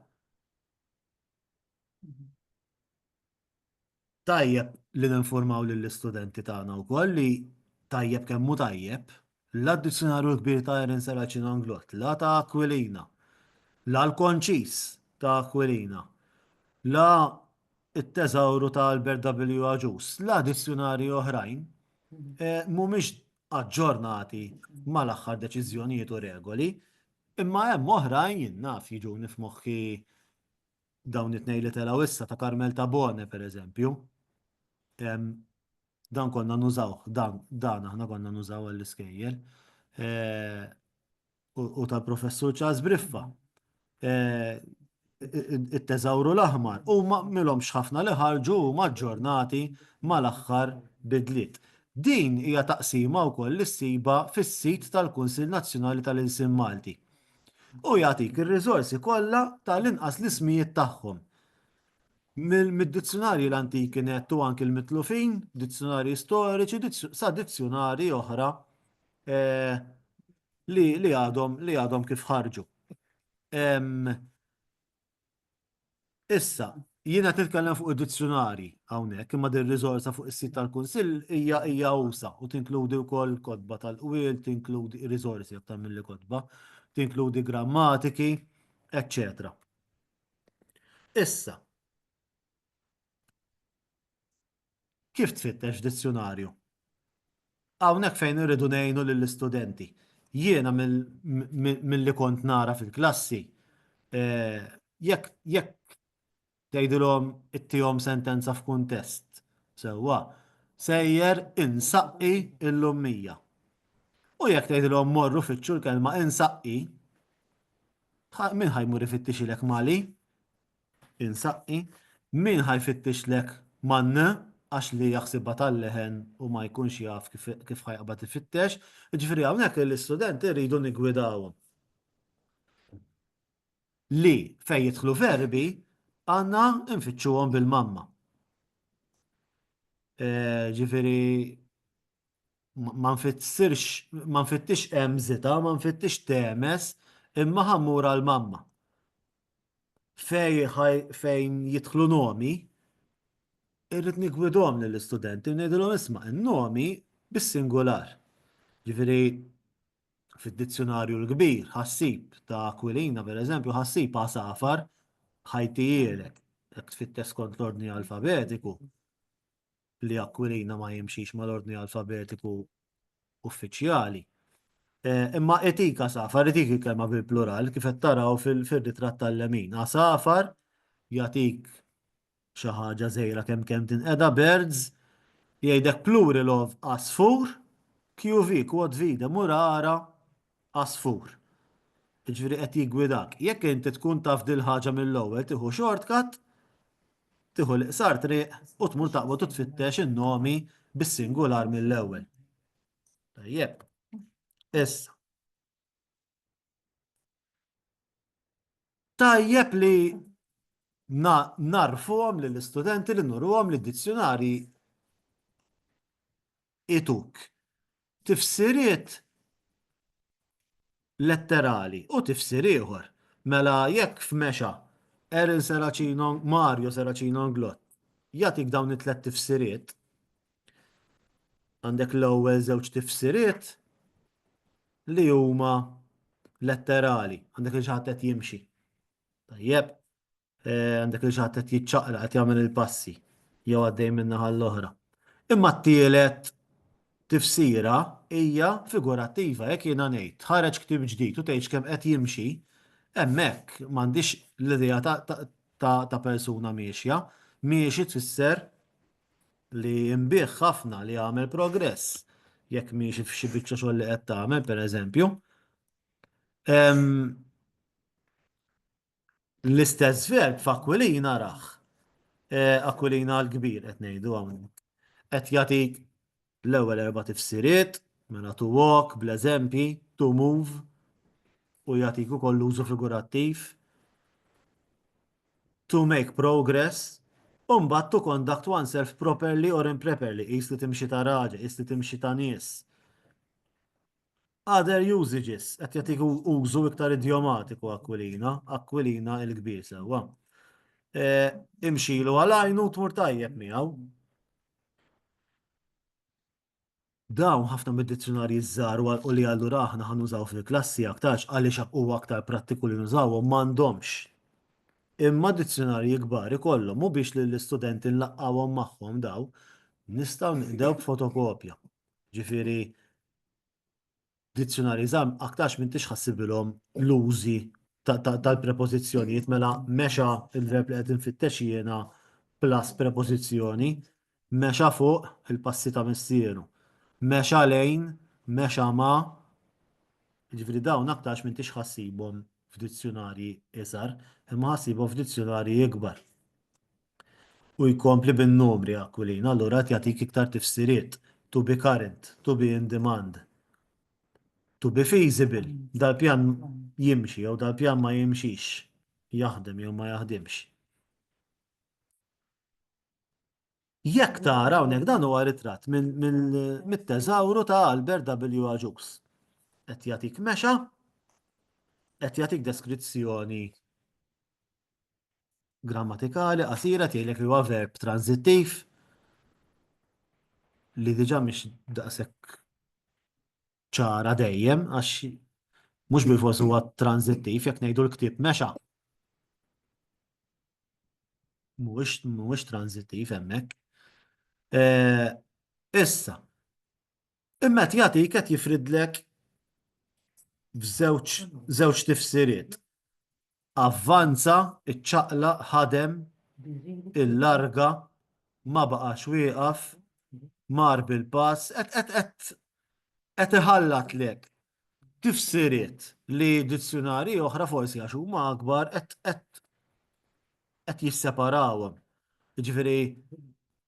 Tajjeb li ninformaw lill-istudenti tagħna wkoll li tajjeb kemm hu tajjeb, l-addizzjonarju kbir ta' Erin Saracino Anglot, la ta' Aquilina, la l-konċis ta' Aquilina, la it-teżawru ta' Albert W. Aġus, la addizzjonarji oħrajn mhumiex aġġornati mal-aħħar deċiżjonijiet u regoli, imma hemm oħrajn jien naf jiġuni f'moħħi dawn it-tnejn li telgħu issa ta' Karmel Tabone pereżempju. Dan konna nużaw, dan aħna konna nużaw għall-iskejjel. U tal-professur Charles Briffa. It-teżawru l-aħmar. U ma milhomx ħafna li ħarġu u maġġornati mal-aħħar bidliet. Din hija taqsima wkoll l-issiba fis-sit tal-Kunsill Nazzjonali tal-Insim Malti. U jagħtik ir-riżorsi kollha tal-inqas l-ismijiet tagħhom. Mid-dizzjonarji l-antiki nettu anki l-mitlufin, dizzjonarji storiċi, sa dizzjonarji oħra li għadhom kif ħarġu. Issa, jiena titkellem fuq id-dizzjonarji hawnhekk, imma din riżorsa fuq is-sit tal-Kunsill hija usa u tinkludi wkoll kotba tal-qwiel, tinkludi riżorsi aktar milli kotba, tinkludi grammatiki, eccetera. Issa, kif tfittex dizzjonarju? Hawnhekk fejn irridu ngħinu lill-istudenti. Jiena milli kont nara fil-klassi, jekk tgħidilhom ittihom sentenza f'kuntest sewwa, sejjer insaqqi l-ummija. U jekk tgħidilhom morru fitxu l-kelma insaqqi, min ħajmur ifittixilek Mali? Insaqqi, min ħajfittixlek manna għax li jaħsibha tal-leħen u ma jkunx jaf kif ħajqbad ifittex, ġifieri hawnhekk l-istudenti rridu nigwidawhom. Li fejn jidħlu verbi għandna nfittxuhom bil-mamma. Ġifieri ma nfittix emżita, ma nfittix temes, imma ħammur għall-mamma. Fejn jidħlu nomi, irrid nigwidhom lill-istudenti u ngħidilhom isma' in-nomi bis-singular. Ġifieri fid-dizzjonarju l-kbir ħassib ta' Aquilina pereżempju ħassib għasafar ħajtijilek jekk tfittex kont l-ordni alfabetiku li Aquilina ma jimxix mal-ordni alfabetiku uffiċjali. Imma etika safar, etik il-kelma bil-plural, kif qed taraw fil-ritratt tal-lemin. Għasafar jagħtik xi ħaġa żgħira kemm tinqeda birds, jgħidek plural of asfur, QV, quod vide, murara, asfur. Ġifieri qed jiggwidak. Jekk inti tkun taf dil ħaġa mill-ewwel tieħu shortcut, tieħu l-iqsar triq u tmur taqbad u tfittex in-nomi bis-singular mill-ewwel. Tajjeb. Issa. Tajjeb li narfuhom lill-istudenti li nurruhom li d-dizzjonarji ituk tifsiriet letterali u tifsir ieħor. Mela jekk f'mexa Erin Seracino, Mario Seracino Glott, jagħtik dawn it-tlet tifsiriet, għandek l-ewwel żewġ tifsiriet li huma letterali, għandek li ħadd qed jimxi. Tajjeb, għandek li ħadd qed jiċċaqla qed jagħmel il-passi jew għaddej minn naħa l-oħra. Imma t-tielet tifsira hija figurattiva, jekk jiena ngħid ħareġ ktieb ġdid u tgħidx kemm qed jimxi, hemmhekk m'għandix l-idea ta' persuna miexja, miexi tfisser li imbieħ ħafna li għamel progress. Jekk miexi f'xi biċċa xogħol li qed tagħmel, pereżempju. L-istess verb f'Akwilina raħ. Akwilina l-kbir qed ngħidu hawnhekk. Qed jagħtik l-ewwel erba' tifsiriet, mela to walk, bl-eżempji, to move, u jagħtik ukoll użu figurattiv, to make progress, u mbagħad to conduct oneself properly or improperly, qis li timxi ta' raġel, qis li timxi ta' nies. Other usages, qed jagħtik użu iktar idiomatiku Akwilina, Akwilina l-kbir sewwa. Imxilu għal-għajnu tmur tajjeb miegħu. Dawn ħafna mid-dizzjonarji żgħar u li allura aħna ħanużaw fil-klassi aktarx għaliex huwa aktar prattiku li nużawhom m'għandhomx. Imma dizzjonarji kbar ikollhom mhu biex lill-istudenti nlaqqawhom magħhom daw, nistgħu nqdew b'fotokopja. Ġifieri dizzjonarji żgħar aktarx minn tix ħassibilhom l-użi tal-prepożizzjonijiet mela mexa il-verb li qed infittex jiena plus prepożizzjoni, mexa fuq il-passi ta' missieru. Mexa lejn, mexa ma, ġifri dawn aktarx minn tix ħassibhom f'dizzjonarji iżgħar, imma ħassibhom f'dizzjonarji ikbar. U jkompli bin-numri Akwilina, allura qed jagħtik iktar tifsiriet, to be current, to be in demand, to be feasible, dal-pjan jimxi jew dal-pjan ma jimxix, jaħdem jew ma jaħdimx. Jekk tara hawnhekk dan huwa ritratt mit-teżawru ta' Albert W. Agius. Qed jagħtik mexa, qed jagħtik deskrizzjoni grammatikali qasira tgħidlek li huwa verb tranzittiv li diġà mhix daqshekk ċara dejjem għax mhux bil-fors huwa tranzittiv jekk ngħidu l-ktieb mexa. Mhuwiex tranzittiv hemmhekk. Issa, imma qed jagħtik qed jifridlek f'żewġ tifsiriet. Avvanza, iċċaqlaq, ħadem, illarga, ma baqax wieqaf, mar bil-pass, qed iħallat lek tifsiriet li dizzjonarji oħra forsi għax huma akbar qed jisseparawhom. Jiġifieri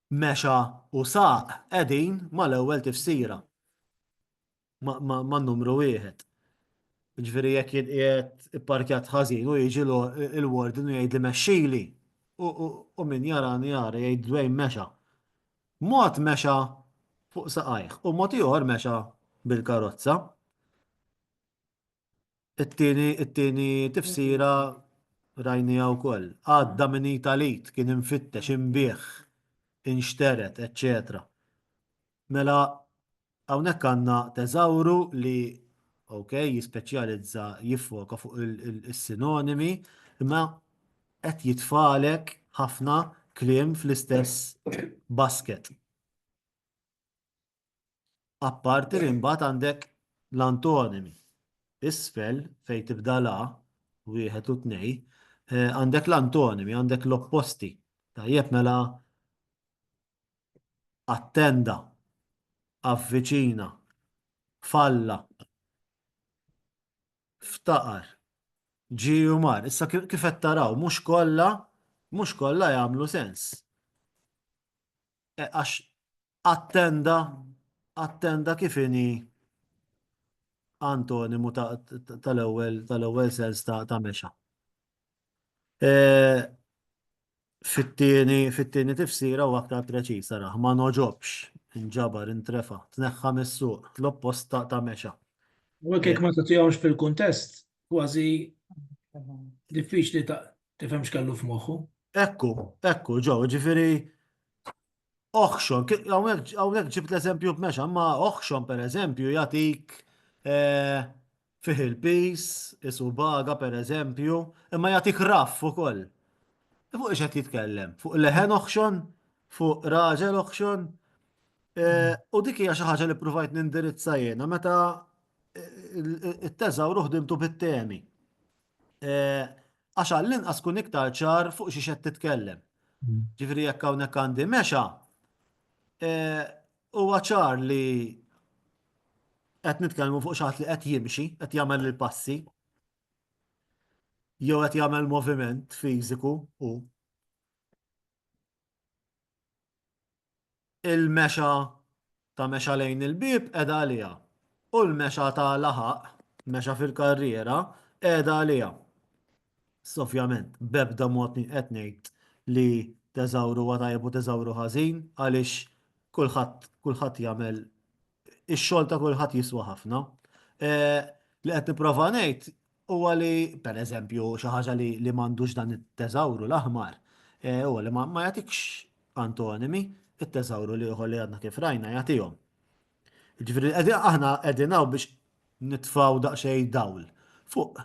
mexa u saq qegħdin mal-ewwel tifsira ma' numru wieħed. Jiġifieri jekk qiegħed ipparkjat ħażin u jiġi il-warden u jgħidli mexxili u min jarani jara jgħid dwejn mexa. Mod mexa fuq saqajh u mod ieħor mexa bil-karozza. It-tieni tifsira rajnija wkoll. Għadda minn Italit kien infittex imbieħ, inxteret, etc. Mela hawnhekk għandna teżawru li jispeċjalizza jiffoka fuq is-sinonimi, imma qed jitfalek ħafna kliem fl-istess basket. Apparti li mbagħad għandek l-antonimi. Isfel fejn tibda la, wieħed u tnej, għandek l-antonimi, għandek l-opposti. Tajjeb mela attenda, avviċina, falla, ftaqar, ġi u mar. Issa kif qed taraw, mhux kollha jagħmlu sens. Għax attenda kif inhi antonimu tal-ewwel sens ta' mexa. Fit-tieni tifsira u aktar preċisa raħ, ma noġobx. inġabar, intrefa, tneħħa mis-suq, l-oppost ta' mexa. U kek ma tatijomx fil-kuntest, kważi diffiċli tifhem x'kellu f'moħħu. Ekku, ġo, ġifiri, oħxon, għawnek ġibt l-eżempju b'mexa, ma oħxon per eżempju jatik fih il-pis, isu baga per eżempju, imma jatik raff u koll. Fuq iġet jitkellem, fuq leħen oħxon, fuq raġel oħxon, u dik hija xi ħaġa li provajt nindirizza jiena meta it-teżaw ruħdimtu bit-temi. Għax għall-inqas kun iktar ċar fuq xi xed titkellem. Ġifri jekk hawnhekk għandi mexa, huwa ċar li qed nitkellmu fuq xi ħadd li qed jimxi, qed jagħmel il-passi, jew qed jagħmel moviment fiżiku u il-mexa ta' mexa lejn il-bib edha għalija. U l-mexa ta' laħaq, mexa fil-karriera, edha għalija. Ovvjament, bebda mod qed ngħid li teżawru għatajb u teżawru ħażin, għaliex kulħadd jagħmel ix-xogħol ta' kulħadd jiswa ħafna. Li qed nipprova ngħid huwa li pereżempju xi ħaġa li m'għandux dan it-teżawru l-aħmar, huwa li ma jagħtikx antonimi, it-teżawru li ieħor li għadna kif rajna jagħtihom. Ġifieri aħna qegħdin biex nitfaw daqsxejn dawl fuq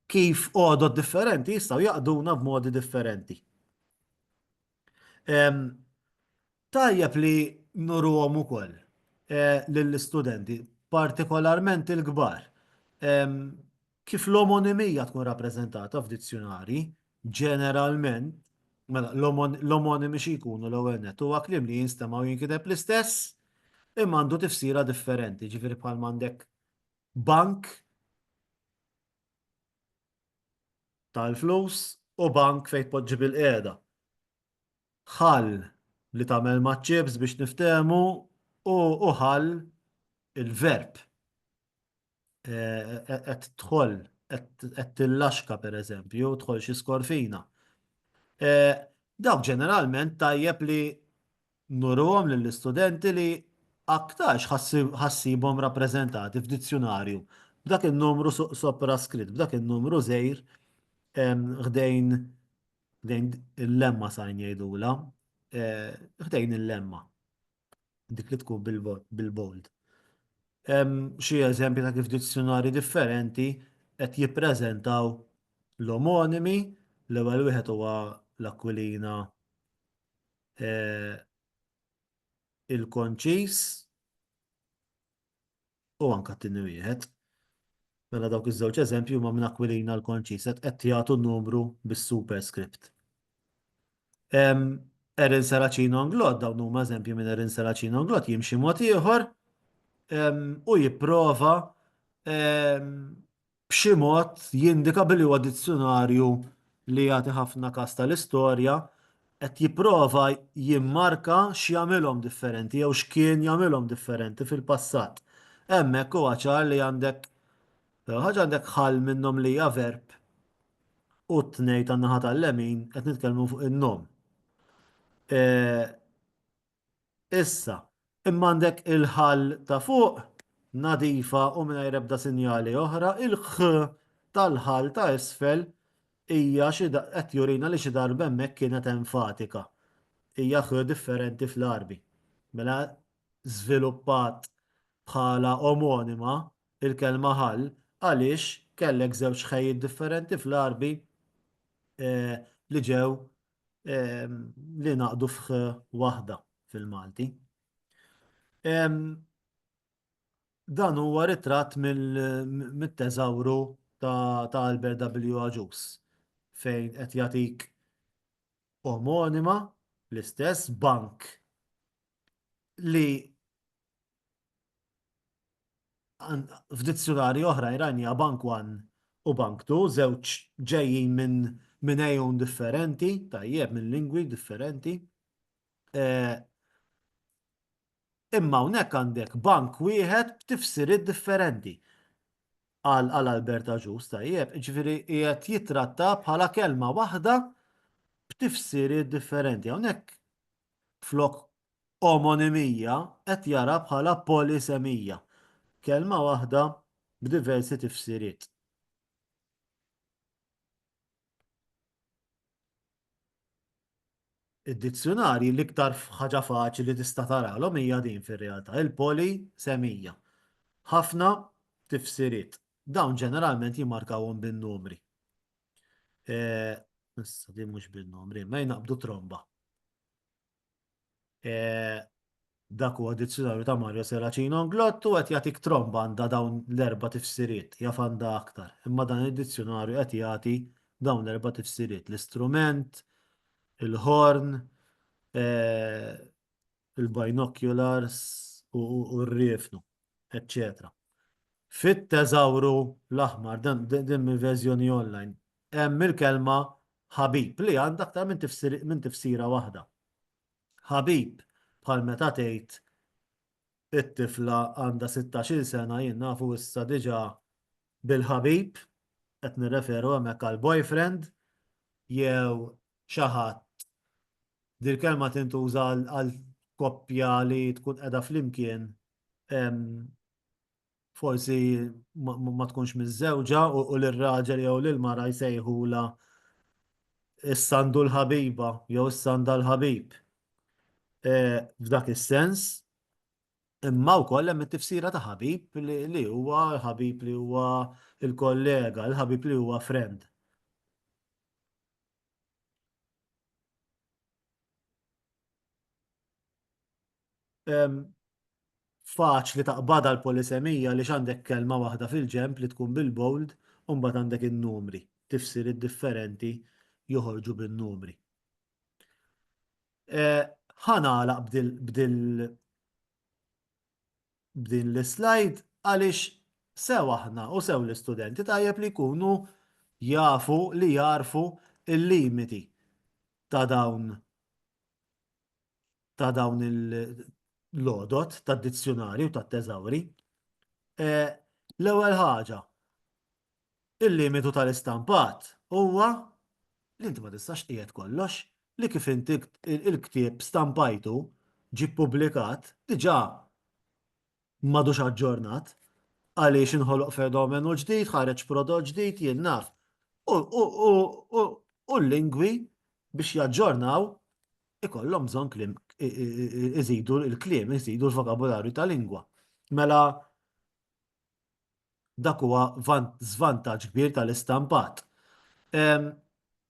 kif għodot differenti jistgħu jaqduna b'modi differenti. Tajjeb li nurruhom ukoll lill-istudenti, partikolarment il-kbar. Kif l-omonimija tkun rappreżentata f'dizzjonari, ġeneralment, mela l-omonimi xi jkunu l-ewwel nett huwa kliem li jinstema' u jinkiteb l-istess imma għandu tifsira differenti, ġifieri bħal m'għandek bank tal-flus u bank fejn tpoġġi bil-qiegħda. Ħall li tagħmel maċ-ċibs biex niftehmu u ħall il-verb. Qed tidħol, qed tillaxka pereżempju, tħol xi skorfina. Dawk ġeneralment tajjeb li nurruhom lill-istudenti li aktarx ħassibhom rappreżentati f'dizzjonarju b'dak in-numru sopraskritt, b'dak in-numru żgħir ħdejn il-lemma sajn jgħidula, ħdejn il-lemma. Dik li tkun bil-bold. Xi eżempji ta' kif dizzjonari differenti qed jippreżentaw l-omonimi, l-ewwel wieħed huwa l-Aquilina il-konċis u anke t-tieni wieħed. Mela dawk iż-żewġ eżempju huma minn Aquilina l-konċis qed jagħtu n-numru bis-superscript. Erin Saracino Anglot, dawn huma eżempju minn Erin Saracino Anglot jimxi mod ieħor u jipprova b'xi mod jindika billi huwa dizzjonarju li jagħti ħafna każ tal-istorja qed jipprova jimmarka x'jagħmilhom differenti jew x'kien jagħmilhom differenti fil-passat. Hemmhekk huwa ċar li għandek ħall minnhom li hija verb u t-tnejn tan-naħa tal-lemin qed nitkellmu fuq in-nom. Issa, imma għandek il-ħall ta' fuq nadifa u mingħajr ebda sinjali oħra, il-ħ tal-ħall ta' isfel hija qed jurina li xi darba hemmhekk kienet enfatika. Hija ħ differenti fl-Arbi. Mela żviluppat bħala omonima il-kelma ħall għaliex kellek żewġ ħejjiet differenti fl-Arbi li ġew li naqdu f'ħ waħda fil-Malti. Dan huwa ritratt mit-teżawru ta' Albert W. Aġus fejn qed jagħtik omonima l-istess bank li f'dizzjonarji oħra jrajnija bank 1 u bank 2, żewġ ġejjin minn ejjun differenti, tajjeb minn lingwi differenti. Imma hawnhekk għandek bank wieħed b'tifsiriet differenti għal Albert Aġus, tajjeb, ġifieri qiegħed jitratta bħala kelma waħda b'tifsiriet differenti. Hawnhekk flok omonimija qed jara bħala polisemija. Kelma waħda b'diversi tifsiriet. Id-dizzjonarji l-iktar ħaġa faċli tista' taralhom hija din fir-realtà, il-poli semija. Ħafna tifsiriet. Dawn ġeneralment jimmarkawhom bin-numri. Issa din mhux bin-numri, ma jnaqbdu tromba. Dak huwa dizzjonarju ta' Mario Seracino Glottu qed jagħtik tromba għandha dawn l-erba' tifsiriet, jaf għandha aktar. Imma dan id-dizzjonarju qed jagħti dawn l-erba' tifsiriet, l-istrument, il-horn, il-binoculars u r-riefnu, etc. Fit-teżawru l-aħmar, din mill-verżjoni online, hemm il-kelma ħabib li għandha aktar minn tifsira waħda. Ħabib bħal meta tgħid it-tifla għandha 16-il sena jien nafu issa diġà bil-ħabib qed nirreferu hemmhekk għal boyfriend jew xi ħadd. Dil kelma tintuża għal koppja li tkun qiegħda flimkien forsi ma tkunx miż-żewġa u l-raġel jew l-mara jsejħula is-sandu l-ħabiba jew is-sanda l-ħabib. F'dak is-sens, imma wkoll hemm it-tifsira ta' ħabib li huwa ħabib li huwa il-kollega, il-ħabib li huwa friend. Faċli taqbada l-polisemija li għandek kelma waħda fil-ġemp li tkun bil-bold u mbagħad għandek in-numri. Tifsiriet differenti joħorġu bin-numri. Ħanagħlaq b'din l-slide għaliex sew aħna u sew l-istudenti tajjeb li jkunu jafu li jarfu il-limiti ta' dawn l-odot tad dizzjonarju tad teżawri. L-ewwel ħaġa, il-limitu tal-istampat huwa li inti ma tistax qiegħed kollox li kif inti il-ktieb stampajtu ġie ppubblikat diġà m'għadux aġġornat għaliex inħoloq fenomenu ġdid, ħareġ prodott ġdid jien naf. U l-lingwi biex jaġġornaw ikollhom bżonn kliem iżidu l-kliem, iżidu l-vokabularju tal-lingwa. Mela dak huwa żvantaġġ kbir tal-istampat.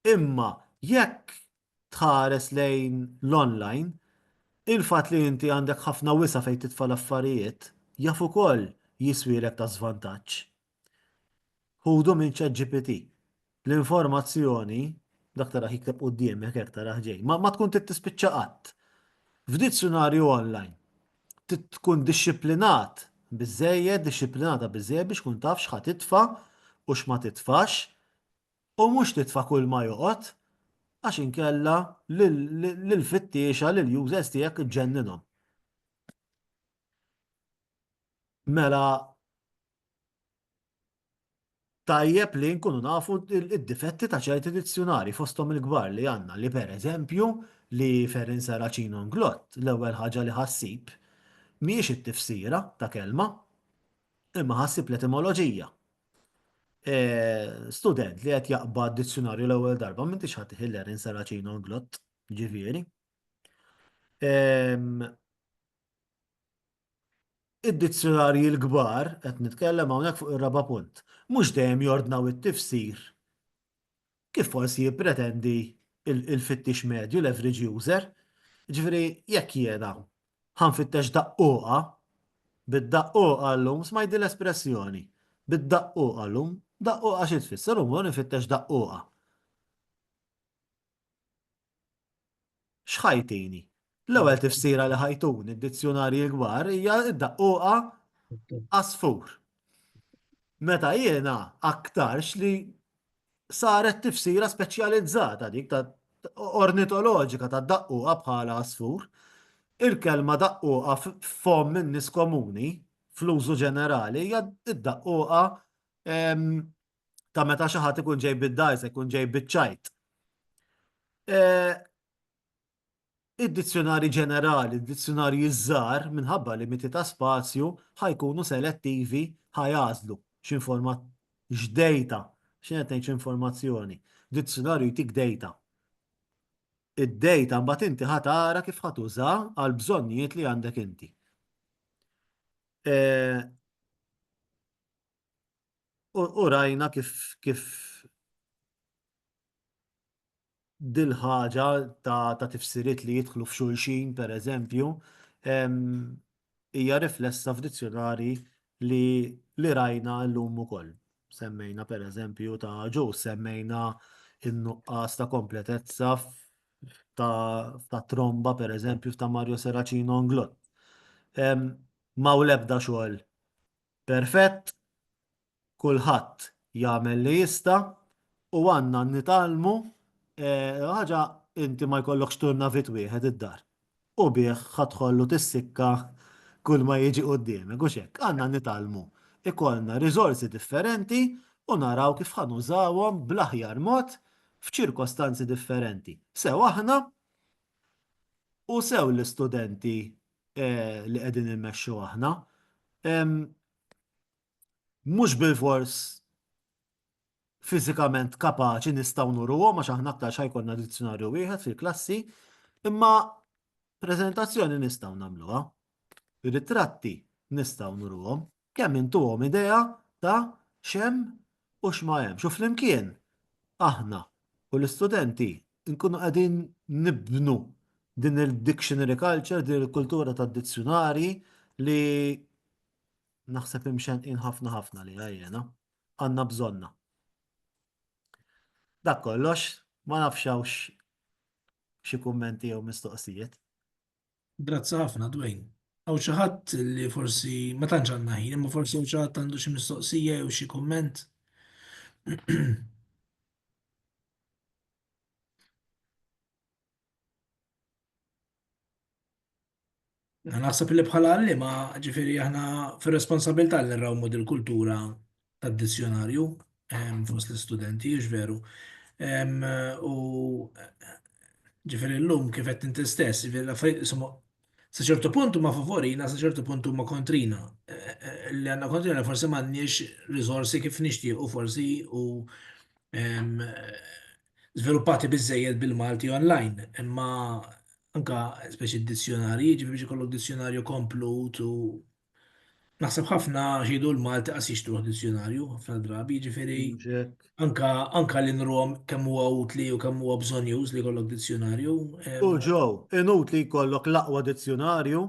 Imma jekk tħares lejn l-online, il-fatt li inti għandek ħafna wisa fejn titfa' l-affarijiet jaf ukoll jiswilek ta' żvantaġġ. Ħudu minn ChatGPT. L-informazzjoni dak tara jikteb quddiemek hekk tara ġej. Ma tkun tispiċċa qatt. F'dizzjonarju online tkun dixxiplinata biżżejjed biex tkun taf x'ħad titfa' u x'ma titfax u mhux titfa' kull ma joqgħod għax inkella lil-fittiexa lil-users tiegħek iġġenninhom. Mela tajjeb li nkunu nafu id-difetti ta' ċerti dizzjonari fosthom il-kbar li għandna li pereżempju li Ferrin Saracino Glott l-ewwel ħaġa li ħassib mhijiex it-tifsira ta' kelma imma ħassib l-etimoloġija. Student li qed jaqbad dizzjonarju l-ewwel darba m'intix ħadd Ferrin Saracino Glott, ġifieri. Id-dizzjonarji l-kbar qed nitkellem hawnhekk fuq ir-raba' punt. Mhux dejjem jordnaw it-tifsir kif forsi jippretendi il-fittix medju l-average user. Ġifieri jekk jiena ħanfittex daqqoqa, bid-daqqoqa llum smajdi l-espressjoni. Bid-daqqoqa llum, daqqoqa xi tfisser u nifittex daqqoqa. X'ħajtini? L-ewwel tifsira li ħajtuni id-dizzjonarji l-kbar hija d-daqqoqa għasfur. Meta jiena aktarx li saret tifsira speċjalizzata dik ta' ornitoloġika ta' daqqoqa bħala għasfur, il-kelma daqqoqa f'fom minn nies komuni fl-użu ġenerali hija d-daqqoqa ta' meta xi ħadd ikun ġej bid-dajsa, ikun ġej biċ-ċajt. Id-dizzjonari ġenerali, id-dizzjonari żgħar minħabba limiti ta' spazju ħajkunu selettivi ħajazlu x'informat x'dejta, x'qed ngħid x'informazzjoni. Dizzjonarju jtik dejta. Id-dejta mbagħad inti ħatara kif ħatuża għal bżonnijiet li għandek inti. Eh, U rajna kif dil-ħaġa ta' tifsiriet li jidħlu f'xulxin, per eżempju, hija riflessa f'dizzjonari li rajna l-lum ukoll. Semmejna per eżempju ta' ġew semmejna in-nuqqas ta' kompletezza ta' tromba per eżempju ta' Mario Seracino Nglot. Ma' u lebda xogħol perfett, kulħadd jagħmel li jista' u għandna nitalmu ħaġa inti ma jkollokx turnavit wieħed id-dar. U bih ħadħollu tissikka kull ma jiġi qudiemek u xek. Għandna nitalmu. Ikollna riżorsi differenti u naraw kif ħanużawhom bl-aħjar mod f'ċirkostanzi differenti. Sew aħna u sew l-istudenti li qegħdin immexxu aħna. Mhux bil-fors fiżikament kapaċi nistgħu nurruhom għax aħna aktar xajkonna dizzjonarju wieħed fil-klassi, imma preżentazzjoni nistgħu nagħmluha. Ritratti nistgħu nurruhom kemm intuhom idea ta' x'hemm u x'ma hemmx. U flimkien aħna u l-istudenti nkunu qegħdin nibnu din il-dictionary culture, din il-kultura tad-dizzjonari li naħseb imxen ħafna ħafna li għajjena. Għanna bżonna. Dak kollox, ma nafxawx xi kummenti jew mistoqsijiet. Grazzi ħafna, Dwayne. Għaw xi ħadd li forsi ma tantx għandna ħin, imma forsi xi ħadd għandu xi mistoqsija jew xi kumment. Naħseb li bħala li ma ġifiri aħna fir-responsabilità li nrawmu dil-kultura tad-dizzjonarju fost l-istudenti, veru. U ġifiri l-lum kif qed inti stess, ġifiri l-affarijiet insomma sa ċertu punt huma favorina, sa ċertu punt huma kontrina. Li għandna kontrina forsi m'għandniex risorsi kif nixtiequ forsi u żviluppati biżżejjed bil-Malti online, imma anka speċi dizzjonari, ġifiri kollok dizzjonarju komplut u naħseb ħafna xidu l-Malti qas jixtruħ dizzjonarju, ħafna drabi, ġifiri anka li nruhom kemm huwa utli u kemm huwa bżonn już li kollok dizzjonarju. U ġew, inut li jkollok l-aqwa dizzjonarju,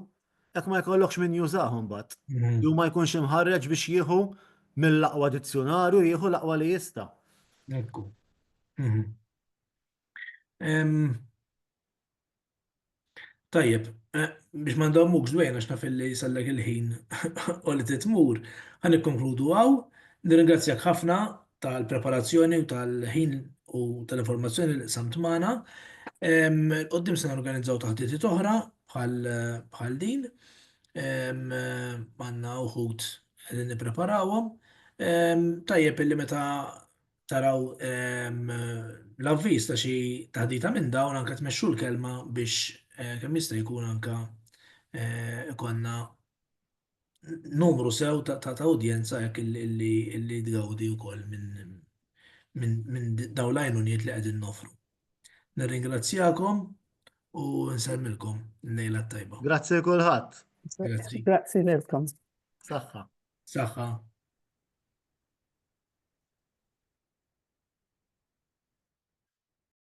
jekk ma jkollokx min jużahom bat. Ju ma jkunx imħarreġ biex jieħu mill-aqwa dizzjonarju, jieħu l-aqwa li jista'. Ekku. Tajjeb, biex ma ndawmux dwejn għax naf li sallek il-ħin u li titmur, ħan ikkonkludu għaw, nirringrazzjak ħafna tal-preparazzjoni u tal-ħin u tal-informazzjoni li samt magħna. Qoddim se norganizzaw taħdieti oħra bħal din. Għandna uħud qegħdin nippreparawhom. Tajjeb illi meta taraw l-avviż ta' xi taħdita minn dawn anke tmexxu l-kelma biex kemm jista' jkun anka ikonna numru sew ta' udjenza jekk illi tgawdi wkoll minn dawn l-għajnuniet li qegħdin nofru. Nirringrazzjakom u nsemmilkom l-lejla tajba. Grazzi kulħadd. Grazzi. Grazzi lilkom. Saħħa. Saħħa.